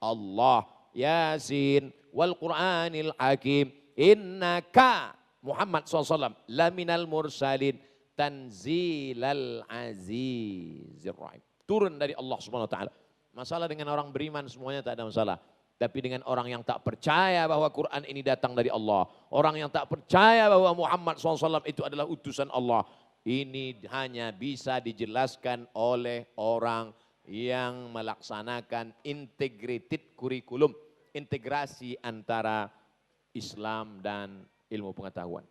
Allah. Yasin wal Qur'anil Hakim, innaka Muhammad SAW laminal mursalin tanzilal azizir rahim. Turun dari Allah Subhanahu wa taala. Masalah dengan orang beriman semuanya tak ada masalah. Tapi dengan orang yang tak percaya bahwa Quran ini datang dari Allah, orang yang tak percaya bahwa Muhammad SAW itu adalah utusan Allah, ini hanya bisa dijelaskan oleh orang yang melaksanakan integrated kurikulum, integrasi antara Islam dan ilmu pengetahuan.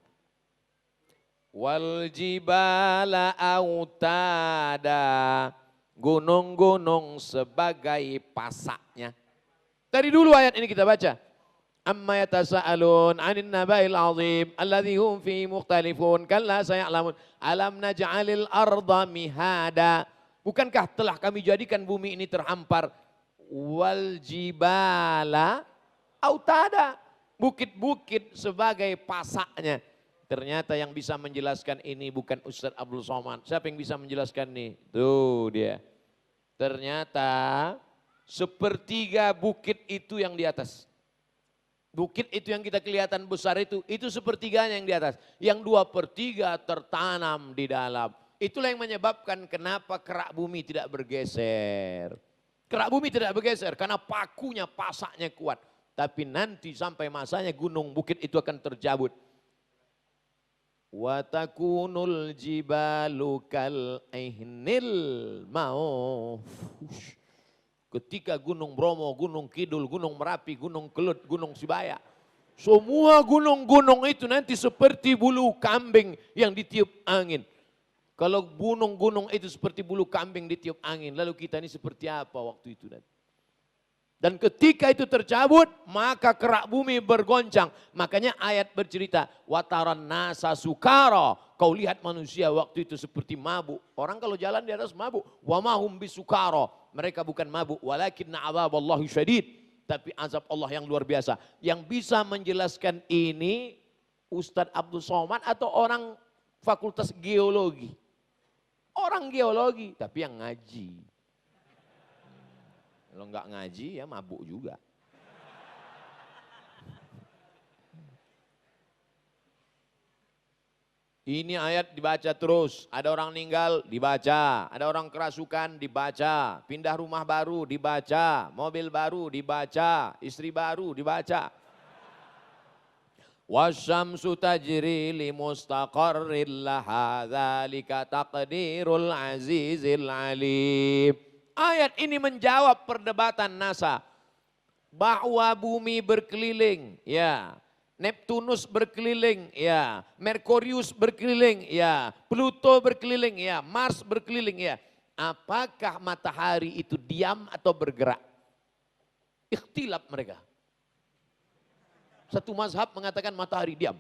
Wal jibala autada, gunung-gunung sebagai pasaknya. Dari dulu ayat ini kita baca. Amma yatasa'alun 'anil naba'il 'azim alladzi hum fi mukhtalifun kalla saya'lamun alam naj'alil arda mihada. Bukankah telah kami jadikan bumi ini terhampar, wal jibala autada, bukit-bukit sebagai pasaknya. Ternyata yang bisa menjelaskan ini bukan Ustaz Abdul Somad. Siapa yang bisa menjelaskan nih? Tuh dia. Ternyata sepertiga bukit itu yang di atas. Bukit itu yang kita kelihatan besar itu sepertiganya yang di atas. Yang 2/3 tertanam di dalam. Itulah yang menyebabkan kenapa kerak bumi tidak bergeser. Kerak bumi tidak bergeser karena pakunya, pasaknya kuat. Tapi nanti sampai masanya gunung bukit itu akan terjabut. Wa takunul jibalu kal ihnil ma'uf. Ketika Gunung Bromo, Gunung Kidul, Gunung Merapi, Gunung Kelut, Gunung Sibaya. Semua gunung-gunung itu nanti seperti bulu kambing yang ditiup angin. Kalau gunung-gunung itu seperti bulu kambing ditiup angin, lalu kita ini seperti apa waktu itu nanti? Dan ketika itu tercabut, maka kerak bumi bergoncang. Makanya ayat bercerita, wataran nasa sukara. Kau lihat manusia waktu itu seperti mabuk. Orang kalau jalan di atas mabuk. Wa mahum bisukara. Mereka bukan mabuk. Walakinna azaballahi syadid. Tapi azab Allah yang luar biasa. Yang bisa menjelaskan ini Ustadz Abdul Somad atau orang fakultas geologi. Orang geologi, tapi yang ngaji. Kalau enggak ngaji ya mabuk juga. Ini ayat dibaca terus, ada orang meninggal dibaca, ada orang kerasukan dibaca, pindah rumah baru dibaca, mobil baru dibaca, istri baru dibaca. Wasyamsu tajri li mustaqarril laha dzalika taqdirul azizil alim. Ayat ini menjawab perdebatan NASA. bahwa bumi berkeliling, ya. Neptunus berkeliling, ya. Merkurius berkeliling, ya. Pluto berkeliling, ya. Mars berkeliling, ya. Apakah matahari itu diam atau bergerak? Ikhtilaf mereka. Satu mazhab mengatakan matahari diam.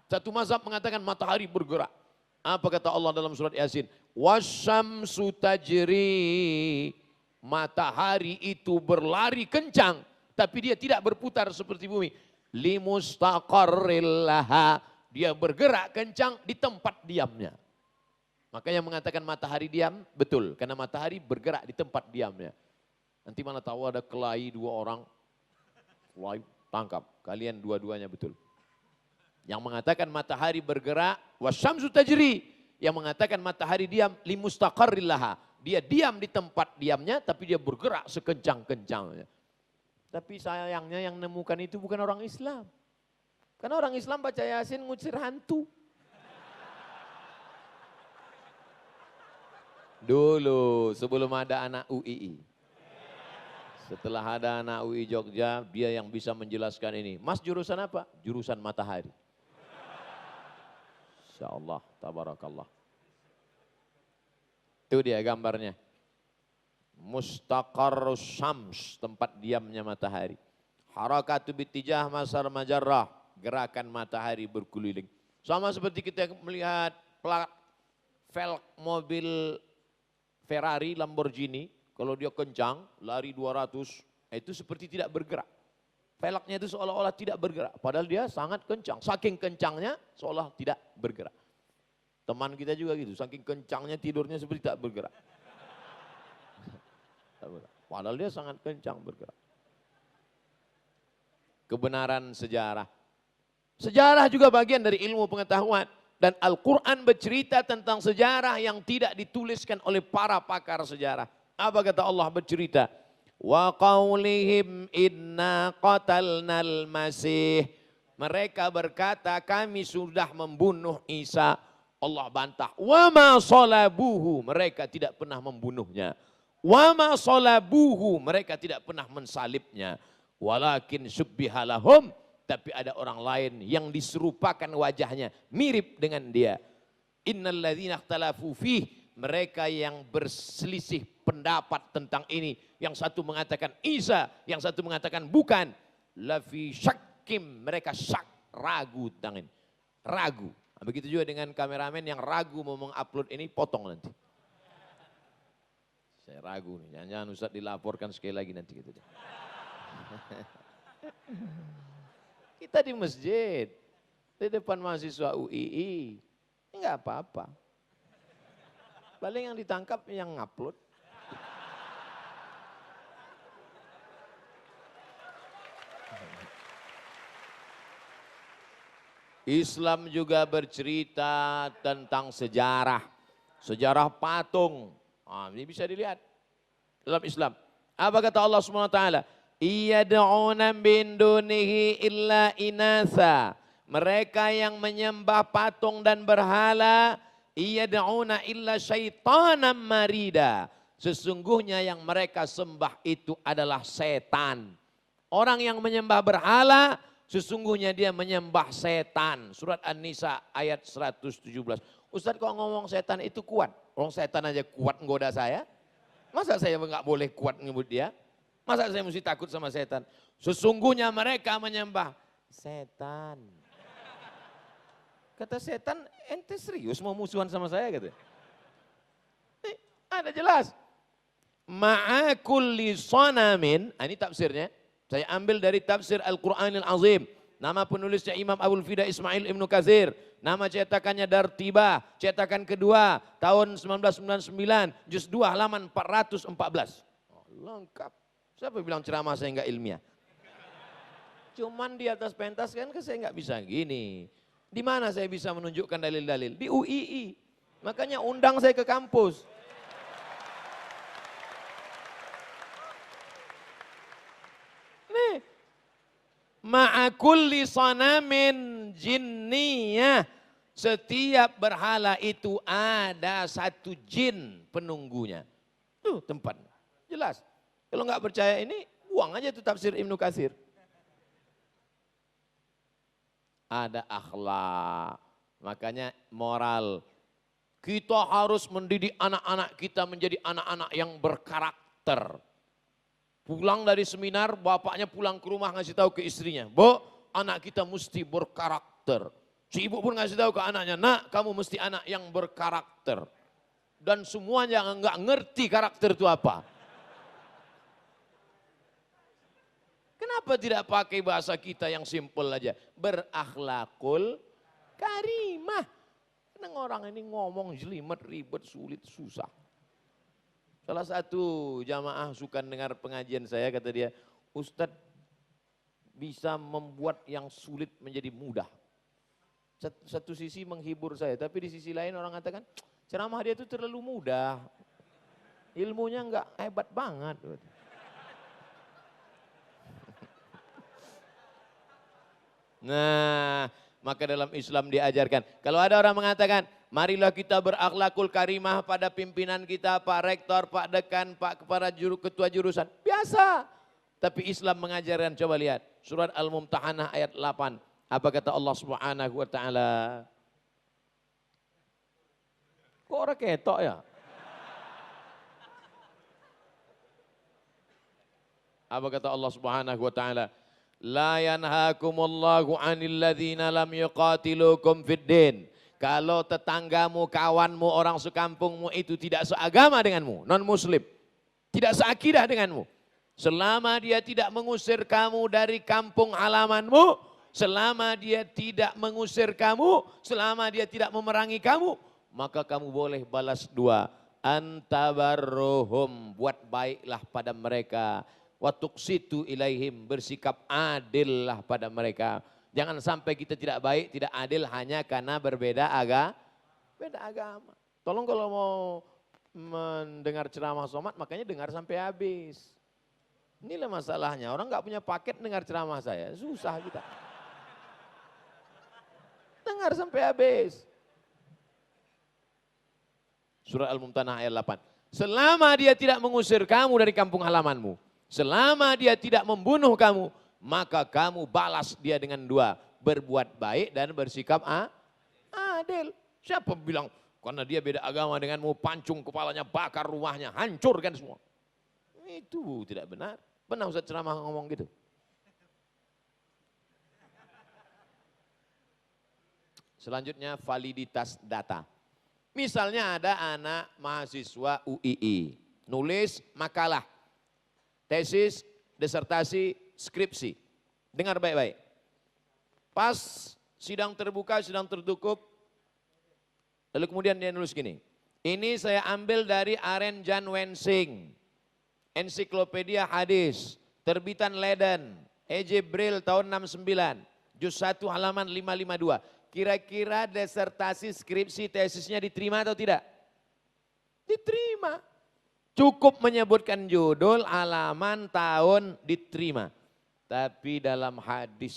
Satu mazhab mengatakan matahari bergerak. Apa kata Allah dalam surat Yasin? Wasyamsu tajri. Matahari itu berlari kencang, tapi dia tidak berputar seperti bumi. Limustaqarril laha. Dia bergerak kencang di tempat diamnya. Makanya mengatakan matahari diam, betul. Karena matahari bergerak di tempat diamnya. Nanti mana tahu ada kelahi 2 orang, kelahi tangkap. Kalian dua-duanya betul. Yang mengatakan matahari bergerak, wasyamsu tajri. Yang mengatakan matahari diam, limustaqarril laha. Dia diam di tempat diamnya, tapi dia bergerak sekencang-kencangnya. Tapi sayangnya yang nemukan itu bukan orang Islam. Karena orang Islam baca Yasin ngusir hantu. Dulu sebelum ada anak UII. Setelah ada anak UI Jogja, dia yang bisa menjelaskan ini. Mas jurusan apa? Jurusan matahari. Insya Allah, tabarakallah. Itu dia gambarnya. Mustaqarrus syams, tempat diamnya matahari. Harakatu bitijah masar majarrah, gerakan matahari berkeliling. Sama seperti kita melihat plat velg mobil Ferrari, Lamborghini, kalau dia kencang, lari 200, itu seperti tidak bergerak. Velgnya itu seolah-olah tidak bergerak, padahal dia sangat kencang. Saking kencangnya seolah tidak bergerak. Teman kita juga gitu, saking kencangnya tidurnya seperti tidak bergerak. Padahal dia sangat kencang bergerak. Kebenaran sejarah. Sejarah juga bagian dari ilmu pengetahuan. Dan Al-Quran bercerita tentang sejarah yang tidak dituliskan oleh para pakar sejarah. Apa kata Allah bercerita? Wa qaulihim inna qatalnal masih. Mereka berkata kami sudah membunuh Isa. Allah bantah. Wa ma salabuhu. Mereka tidak pernah membunuhnya. Wa ma salabuhu. Mereka tidak pernah mensalibnya. Walakin syubbihalahum. Tapi ada orang lain yang diserupakan wajahnya. Mirip dengan dia. Innal ladzina ikhtalafu fih. Mereka yang berselisih pendapat tentang ini. Yang satu mengatakan Isa, yang satu mengatakan bukan. Lafi syakkim, mereka syak, ragu tentang ini. Ragu. Nah, begitu juga dengan kameramen yang ragu mau mengupload ini, potong nanti. Saya ragu nih, jangan-jangan Ustaz dilaporkan sekali lagi nanti gitu deh. Kita di masjid, di depan mahasiswa UII, enggak apa-apa. Paling yang ditangkap yang ngupload. Islam juga bercerita tentang sejarah. Sejarah patung. Nah, ini bisa dilihat dalam Islam. Apa kata Allah SWT? Iyad'una min dunihi illa inasa. Mereka yang menyembah patung dan berhala, iyad'una illa syaitanan marida. Sesungguhnya yang mereka sembah itu adalah setan. Orang yang menyembah berhala, sesungguhnya dia menyembah setan. Surat An-Nisa ayat 117. Ustaz kok ngomong setan itu kuat? Orang setan aja kuat menggoda saya. Masa saya nggak boleh kuat nyebut dia? Masa saya mesti takut sama setan? Sesungguhnya mereka menyembah setan. Kata setan, ente serius mau musuhan sama saya? Kata. Ada jelas. Ma'akulli sanamin, ini tafsirnya. Saya ambil dari tafsir Al-Quranil Azim. Nama penulisnya Imam Abul Fida Ismail Ibnu Katsir. Nama cetakannya Dartiba. Cetakan kedua tahun 1999. Juz 2 halaman 414. Oh, lengkap. Siapa bilang ceramah saya enggak ilmiah? Cuman di atas pentas kan saya enggak bisa gini. Di mana saya bisa menunjukkan dalil-dalil? Di UII. Makanya undang saya ke kampus. Nih. Ma'akulli sanamin jinniyah. Setiap berhala itu ada satu jin penunggunya. Tuh tempat. Jelas. Kalau nggak percaya ini, buang aja itu tafsir Ibnu Katsir. Ada akhlak, makanya moral. Kita harus mendidik anak-anak kita menjadi anak-anak yang berkarakter. Pulang dari seminar, bapaknya pulang ke rumah ngasih tahu ke istrinya, "Bu, anak kita mesti berkarakter." Si ibu pun ngasih tahu ke anaknya, "Nak, kamu mesti anak yang berkarakter." Dan semuanya nggak ngerti karakter itu apa. Kenapa tidak pakai bahasa kita yang simpel aja? Berakhlakul karimah. Karena orang ini ngomong jelimet, ribet, sulit, susah. Salah satu jamaah suka dengar pengajian saya, kata dia, "Ustadz bisa membuat yang sulit menjadi mudah." Satu sisi menghibur saya, tapi di sisi lain orang katakan, ceramah dia itu terlalu mudah. Ilmunya enggak hebat banget. Nah, maka dalam Islam diajarkan. Kalau ada orang mengatakan, marilah kita berakhlakul karimah pada pimpinan kita, Pak Rektor, Pak Dekan, Pak Kepala Ketua Jurusan. Biasa. Tapi Islam mengajarkan, coba lihat. Surat Al-Mumtahanah ayat 8. Apa kata Allah Subhanahu wa Ta'ala? Kok orang ketok ya? Apa kata Allah Subhanahu wa Ta'ala? La yanhakumullahu 'anil ladzina lam yuqatilukum fid din. Kalau tetanggamu, kawanmu, orang sekampungmu itu tidak seagama denganmu, non muslim, tidak seakidah denganmu, selama dia tidak mengusir kamu dari kampung halamanmu, selama dia tidak mengusir kamu, selama dia tidak memerangi kamu, maka kamu boleh balas dua. Antabarruhum, buat baiklah pada mereka. Wa tuqsitu ilaihim, bersikap adillah pada mereka. Jangan sampai kita tidak baik, tidak adil hanya karena berbeda agama. Tolong kalau mau mendengar ceramah somad, makanya dengar sampai habis. Inilah masalahnya, orang nggak punya paket dengar ceramah saya, susah kita. Dengar sampai habis. Surah Al-Mumtahanah ayat 8. Selama dia tidak mengusir kamu dari kampung halamanmu, selama dia tidak membunuh kamu, maka kamu balas dia dengan dua. Berbuat baik dan bersikap adil. Siapa bilang karena dia beda agama denganmu, pancung kepalanya, bakar rumahnya, hancurkan semua. Itu tidak benar. Pernah Ustaz ceramah ngomong gitu? Selanjutnya validitas data. Misalnya ada anak mahasiswa UII, nulis makalah, tesis, disertasi, skripsi. Dengar baik-baik. Pas sidang terbuka, sidang tertutup, lalu kemudian dia nulis gini, ini saya ambil dari Aren Jan Wensing, Ensiklopedia Hadis, terbitan Leiden, E.J. Brill tahun 69, juz 1 halaman 552. Kira-kira disertasi, skripsi, tesisnya diterima atau tidak? Diterima. Cukup menyebutkan judul, halaman, tahun, diterima. Tapi dalam hadis,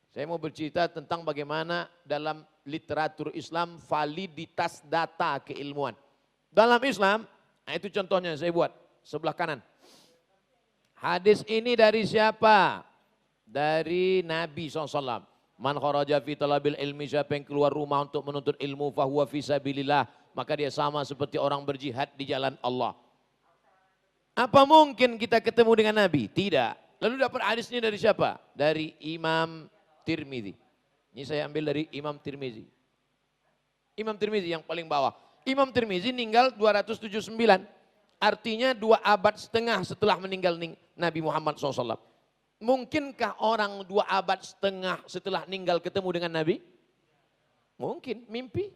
saya mau bercerita tentang bagaimana dalam literatur Islam validitas data keilmuan. Dalam Islam, nah itu contohnya saya buat, sebelah kanan. Hadis ini dari siapa? Dari Nabi SAW. Man kharaja fi talabil ilmi, siapa yang keluar rumah untuk menuntut ilmu, fahuwa fi sabilillah, maka dia sama seperti orang berjihad di jalan Allah. Apa mungkin kita ketemu dengan Nabi? Tidak. Lalu dapat hadis ini dari siapa? Dari Imam Tirmizi. Ini saya ambil dari Imam Tirmizi. Imam Tirmizi yang paling bawah. Imam Tirmizi meninggal 279. Artinya 2 abad setengah setelah meninggal Nabi Muhammad SAW. Mungkinkah orang 2 abad setengah setelah meninggal ketemu dengan Nabi? Mungkin, mimpi.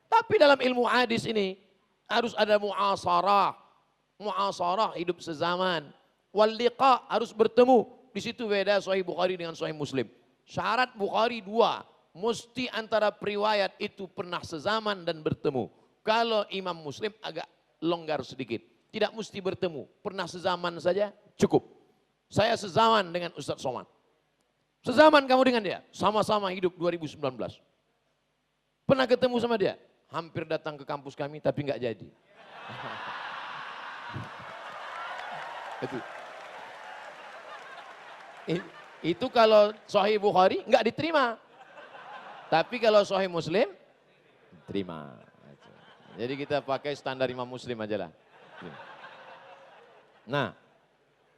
Tapi dalam ilmu hadis ini harus ada mu'asarah. Mu'asarah, hidup sezaman. Wal liqa, harus bertemu. Di situ beda Sahih Bukhari dengan Sahih Muslim. Syarat Bukhari 2, mesti antara periwayat itu pernah sezaman dan bertemu. Kalau Imam Muslim agak longgar sedikit. Tidak mesti bertemu, pernah sezaman saja cukup. Saya sezaman dengan Ustadz Somad. Sezaman kamu dengan dia, sama-sama hidup 2019. Pernah ketemu sama dia? Hampir datang ke kampus kami tapi nggak jadi. Itu. Itu kalau Sahih Bukhari nggak diterima. Tapi kalau Sahih Muslim, terima. Jadi kita pakai standar Imam Muslim aja lah. Nah,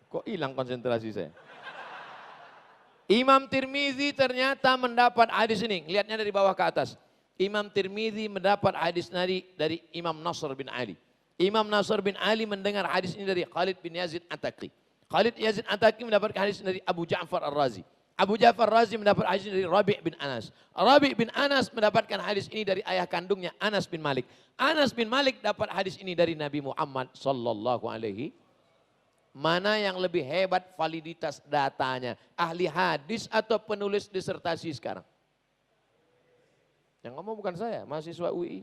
kok hilang konsentrasi saya? Imam Tirmizi ternyata mendapat hadis ini. Lihatnya dari bawah ke atas. Imam Tirmizi mendapat hadis dari Imam Nasr bin Ali. Imam Nasr bin Ali mendengar hadis ini dari Khalid bin Yazid At-Taqi. Khalid Yazid At-Taqi mendapatkan hadis dari Abu Ja'far Ar-Razi. Abu Ja'far Ar-Razi mendapat hadis ini dari Rabi' bin Anas. Rabi' bin Anas mendapatkan hadis ini dari ayah kandungnya Anas bin Malik. Anas bin Malik dapat hadis ini dari Nabi Muhammad sallallahu alaihi. Mana yang lebih hebat validitas datanya? Ahli hadis atau penulis disertasi sekarang? Yang ngomong bukan saya, mahasiswa UI.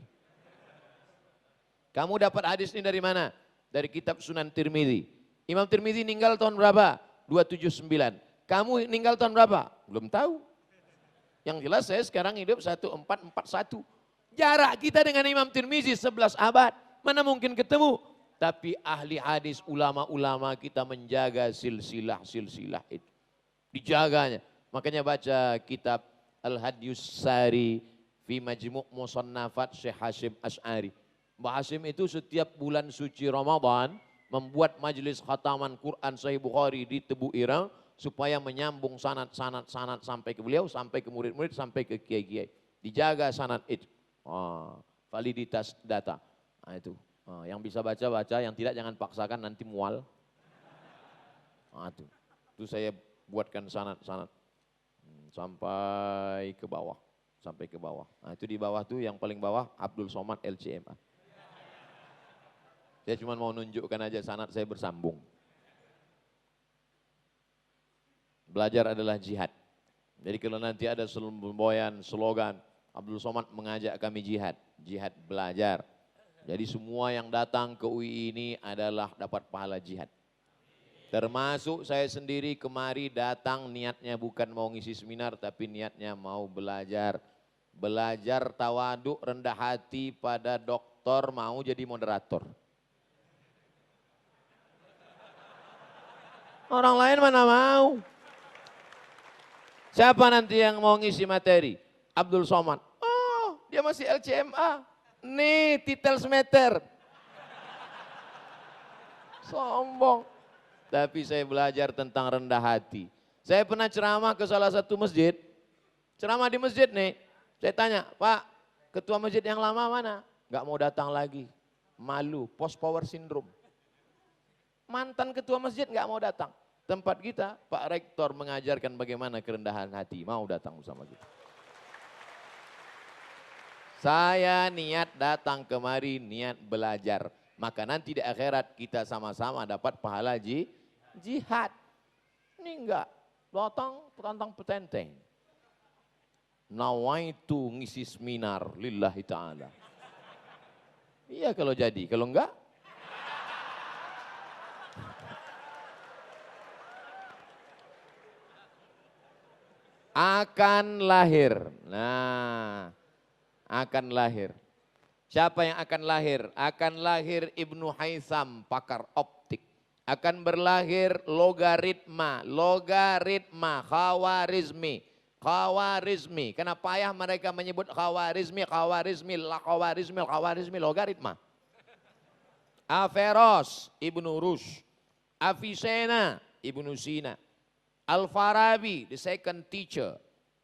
Kamu dapat hadis ini dari mana? Dari kitab Sunan Tirmizi. Imam Tirmizi meninggal tahun berapa? 279. Kamu meninggal tahun berapa? Belum tahu. Yang jelas saya sekarang hidup 1441. Jarak kita dengan Imam Tirmizi 11 abad. Mana mungkin ketemu? Tapi ahli hadis, ulama-ulama kita menjaga silsilah itu. Dijaganya. Makanya baca kitab Al-Hadyus Sari fi Majmu' Musannafat Syekh Hashim Asy'ari. Mbah Hashim itu setiap bulan suci Ramadan membuat majelis khataman Quran Sahih Bukhari di Tebu Ireng supaya menyambung sanad sampai ke beliau, sampai ke murid-murid, sampai ke kiai-kiai. Dijaga sanad itu. Validitas data. Nah itu. Yang bisa baca, yang tidak jangan paksakan nanti mual. Itu saya buatkan sanad sampai ke bawah. Nah itu di bawah tuh yang paling bawah Abdul Somad LCMA. Saya cuma mau nunjukkan aja sanad saya bersambung. Belajar adalah jihad. Jadi kalau nanti ada semboyan, slogan, Abdul Somad mengajak kami jihad belajar. Jadi semua yang datang ke UI ini adalah dapat pahala jihad. Termasuk saya sendiri kemari datang niatnya bukan mau ngisi seminar tapi niatnya mau belajar. Belajar tawaduk, rendah hati pada doktor mau jadi moderator. Orang lain mana mau? Siapa nanti yang mau ngisi materi? Abdul Somad. Oh, dia masih LCMA. Nih titel semeter. Sombong. Tapi saya belajar tentang rendah hati. Saya pernah ceramah ke salah satu masjid. Ceramah di masjid nih. Saya tanya, Pak, ketua masjid yang lama mana? Gak mau datang lagi. Malu, post power syndrome. Mantan ketua masjid gak mau datang. Tempat kita, Pak Rektor mengajarkan bagaimana kerendahan hati. Mau datang bersama kita. Saya niat datang kemari, niat belajar. Maka nanti di akhirat kita sama-sama dapat pahala jihad. Ini enggak, datang petantang petenteng. Nawaitu ngisi seminar lillahi ta'ala. Iya kalau jadi, kalau enggak. Akan lahir. Nah. Akan lahir. Siapa yang akan lahir? Akan lahir Ibnu Haitham, pakar optik. Akan berlahir logaritma, Khawarizmi. Kenapa payah mereka menyebut Khawarizmi, logaritma. Averroes, Ibnu Rushd. Avicenna, Ibnu Sina. Al-Farabi, the second teacher.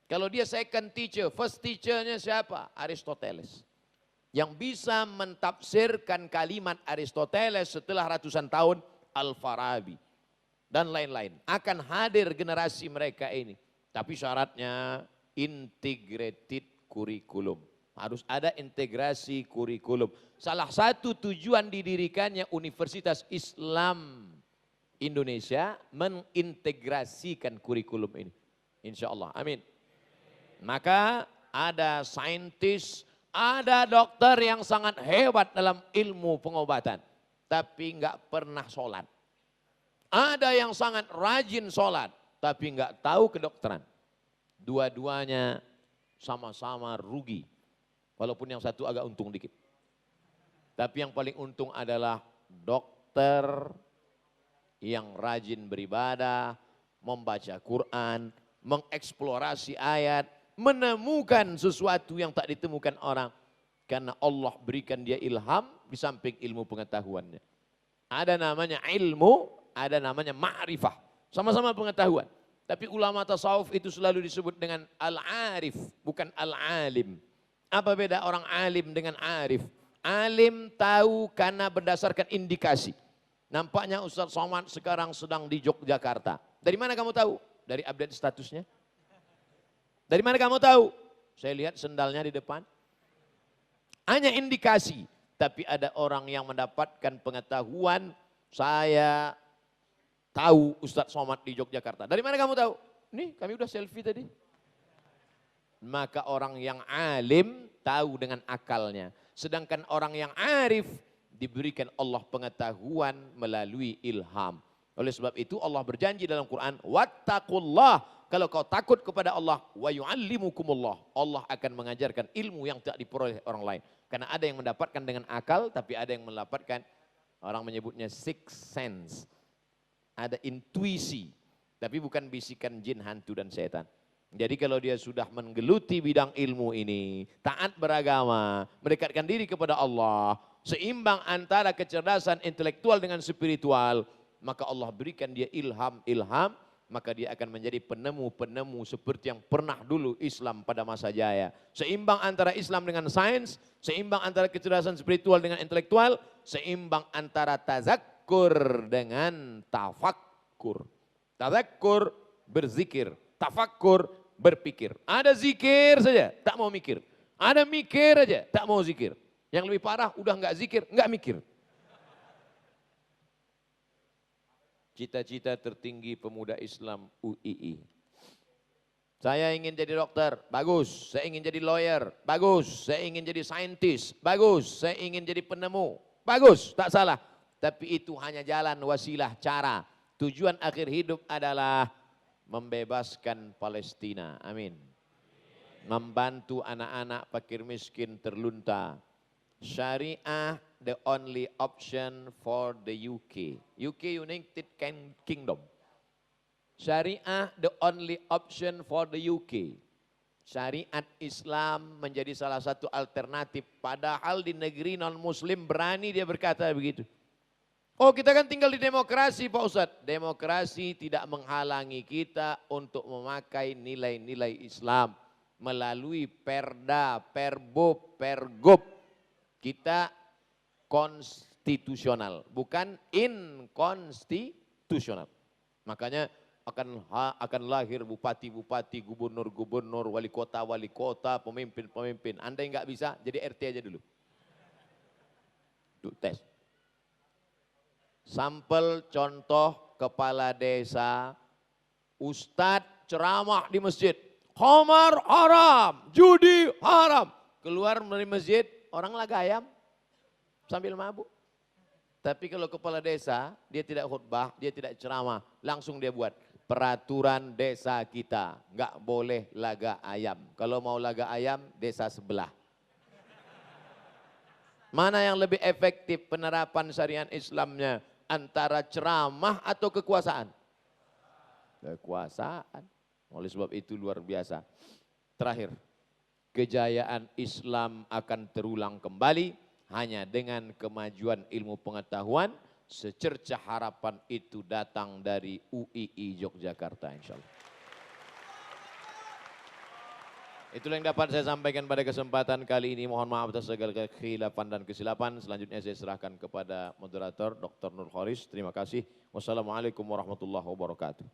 Kalau dia second teacher, first teachernya siapa? Aristoteles. Yang bisa mentafsirkan kalimat Aristoteles setelah ratusan tahun, Al-Farabi. Dan lain-lain. Akan hadir generasi mereka ini. Tapi syaratnya integrated kurikulum. Harus ada integrasi kurikulum. Salah satu tujuan didirikannya Universitas Islam Indonesia mengintegrasikan kurikulum ini. Insya Allah, amin. Maka ada saintis, ada dokter yang sangat hebat dalam ilmu pengobatan. Tapi enggak pernah sholat. Ada yang sangat rajin sholat, tapi enggak tahu kedokteran. Dua-duanya sama-sama rugi. Walaupun yang satu agak untung dikit. Tapi yang paling untung adalah dokter yang rajin beribadah, membaca Quran, mengeksplorasi ayat, menemukan sesuatu yang tak ditemukan orang. Karena Allah berikan dia ilham di samping ilmu pengetahuannya. Ada namanya ilmu, ada namanya ma'rifah. Sama-sama pengetahuan. Tapi ulama tasawuf itu selalu disebut dengan al-arif, bukan al-alim. Apa beda orang alim dengan arif? Alim tahu karena berdasarkan indikasi. Nampaknya Ustaz Somad sekarang sedang di Yogyakarta. Dari mana kamu tahu? Dari update statusnya. Dari mana kamu tahu? Saya lihat sendalnya di depan. Hanya indikasi. Tapi ada orang yang mendapatkan pengetahuan, saya tahu Ustaz Somad di Yogyakarta. Dari mana kamu tahu? Nih kami udah selfie tadi. Maka orang yang alim tahu dengan akalnya. Sedangkan orang yang arif diberikan Allah pengetahuan melalui ilham. Oleh sebab itu Allah berjanji dalam Quran, wattaqullah, kalau kau takut kepada Allah, wa yu'allimukumullah, Allah akan mengajarkan ilmu yang tidak diperoleh orang lain. Karena ada yang mendapatkan dengan akal, tapi ada yang mendapatkan, orang menyebutnya sixth sense. Ada intuisi, tapi bukan bisikan jin, hantu dan setan. Jadi kalau dia sudah menggeluti bidang ilmu ini, taat beragama, mendekatkan diri kepada Allah, seimbang antara kecerdasan intelektual dengan spiritual, maka Allah berikan dia ilham, maka dia akan menjadi penemu-penemu seperti yang pernah dulu Islam pada masa jaya. Seimbang antara Islam dengan sains, seimbang antara kecerdasan spiritual dengan intelektual, seimbang antara tazakkur dengan tafakkur. Tazakkur berzikir, tafakkur berpikir. Ada zikir saja, tak mau mikir. Ada mikir aja, tak mau zikir. Yang lebih parah, udah enggak zikir, enggak mikir. Cita-cita tertinggi pemuda Islam UII. Saya ingin jadi dokter, bagus. Saya ingin jadi lawyer, bagus. Saya ingin jadi saintis, bagus. Saya ingin jadi penemu, bagus, tak salah. Tapi itu hanya jalan, wasilah, cara. Tujuan akhir hidup adalah membebaskan Palestina. Amin. Membantu anak-anak fakir miskin terlunta. Syariah the only option for the UK. UK United Kingdom. Syariah the only option for the UK. Syariat Islam menjadi salah satu alternatif. Padahal di negeri non-muslim berani dia berkata begitu. Oh kita kan tinggal di demokrasi Pak Ustadz. Demokrasi tidak menghalangi kita untuk memakai nilai-nilai Islam. Melalui perda, perbub, pergub. Kita konstitusional, bukan inkonstitusional. Makanya akan lahir bupati-bupati, gubernur-gubernur, wali kota, pemimpin-pemimpin. Anda yang nggak bisa, jadi RT aja dulu. Tuh, tes. Sampel contoh kepala desa, ustadz ceramah di masjid. Khamar haram, judi haram. Keluar dari masjid, orang lagayam sambil mabuk. Tapi kalau kepala desa, dia tidak khutbah, dia tidak ceramah, langsung dia buat peraturan desa kita, nggak boleh laga ayam. Kalau mau laga ayam, desa sebelah. Mana yang lebih efektif penerapan syariat Islamnya, antara ceramah atau kekuasaan? Kekuasaan. Oleh sebab itu luar biasa. Terakhir, kejayaan Islam akan terulang kembali hanya dengan kemajuan ilmu pengetahuan. Secercah harapan itu datang dari UII Yogyakarta, insya Allah. Itulah yang dapat saya sampaikan pada kesempatan kali ini. Mohon maaf atas segala kekhilafan dan kesilapan. Selanjutnya saya serahkan kepada moderator Dr. Nur Khoris. Terima kasih. Wassalamualaikum warahmatullahi wabarakatuh.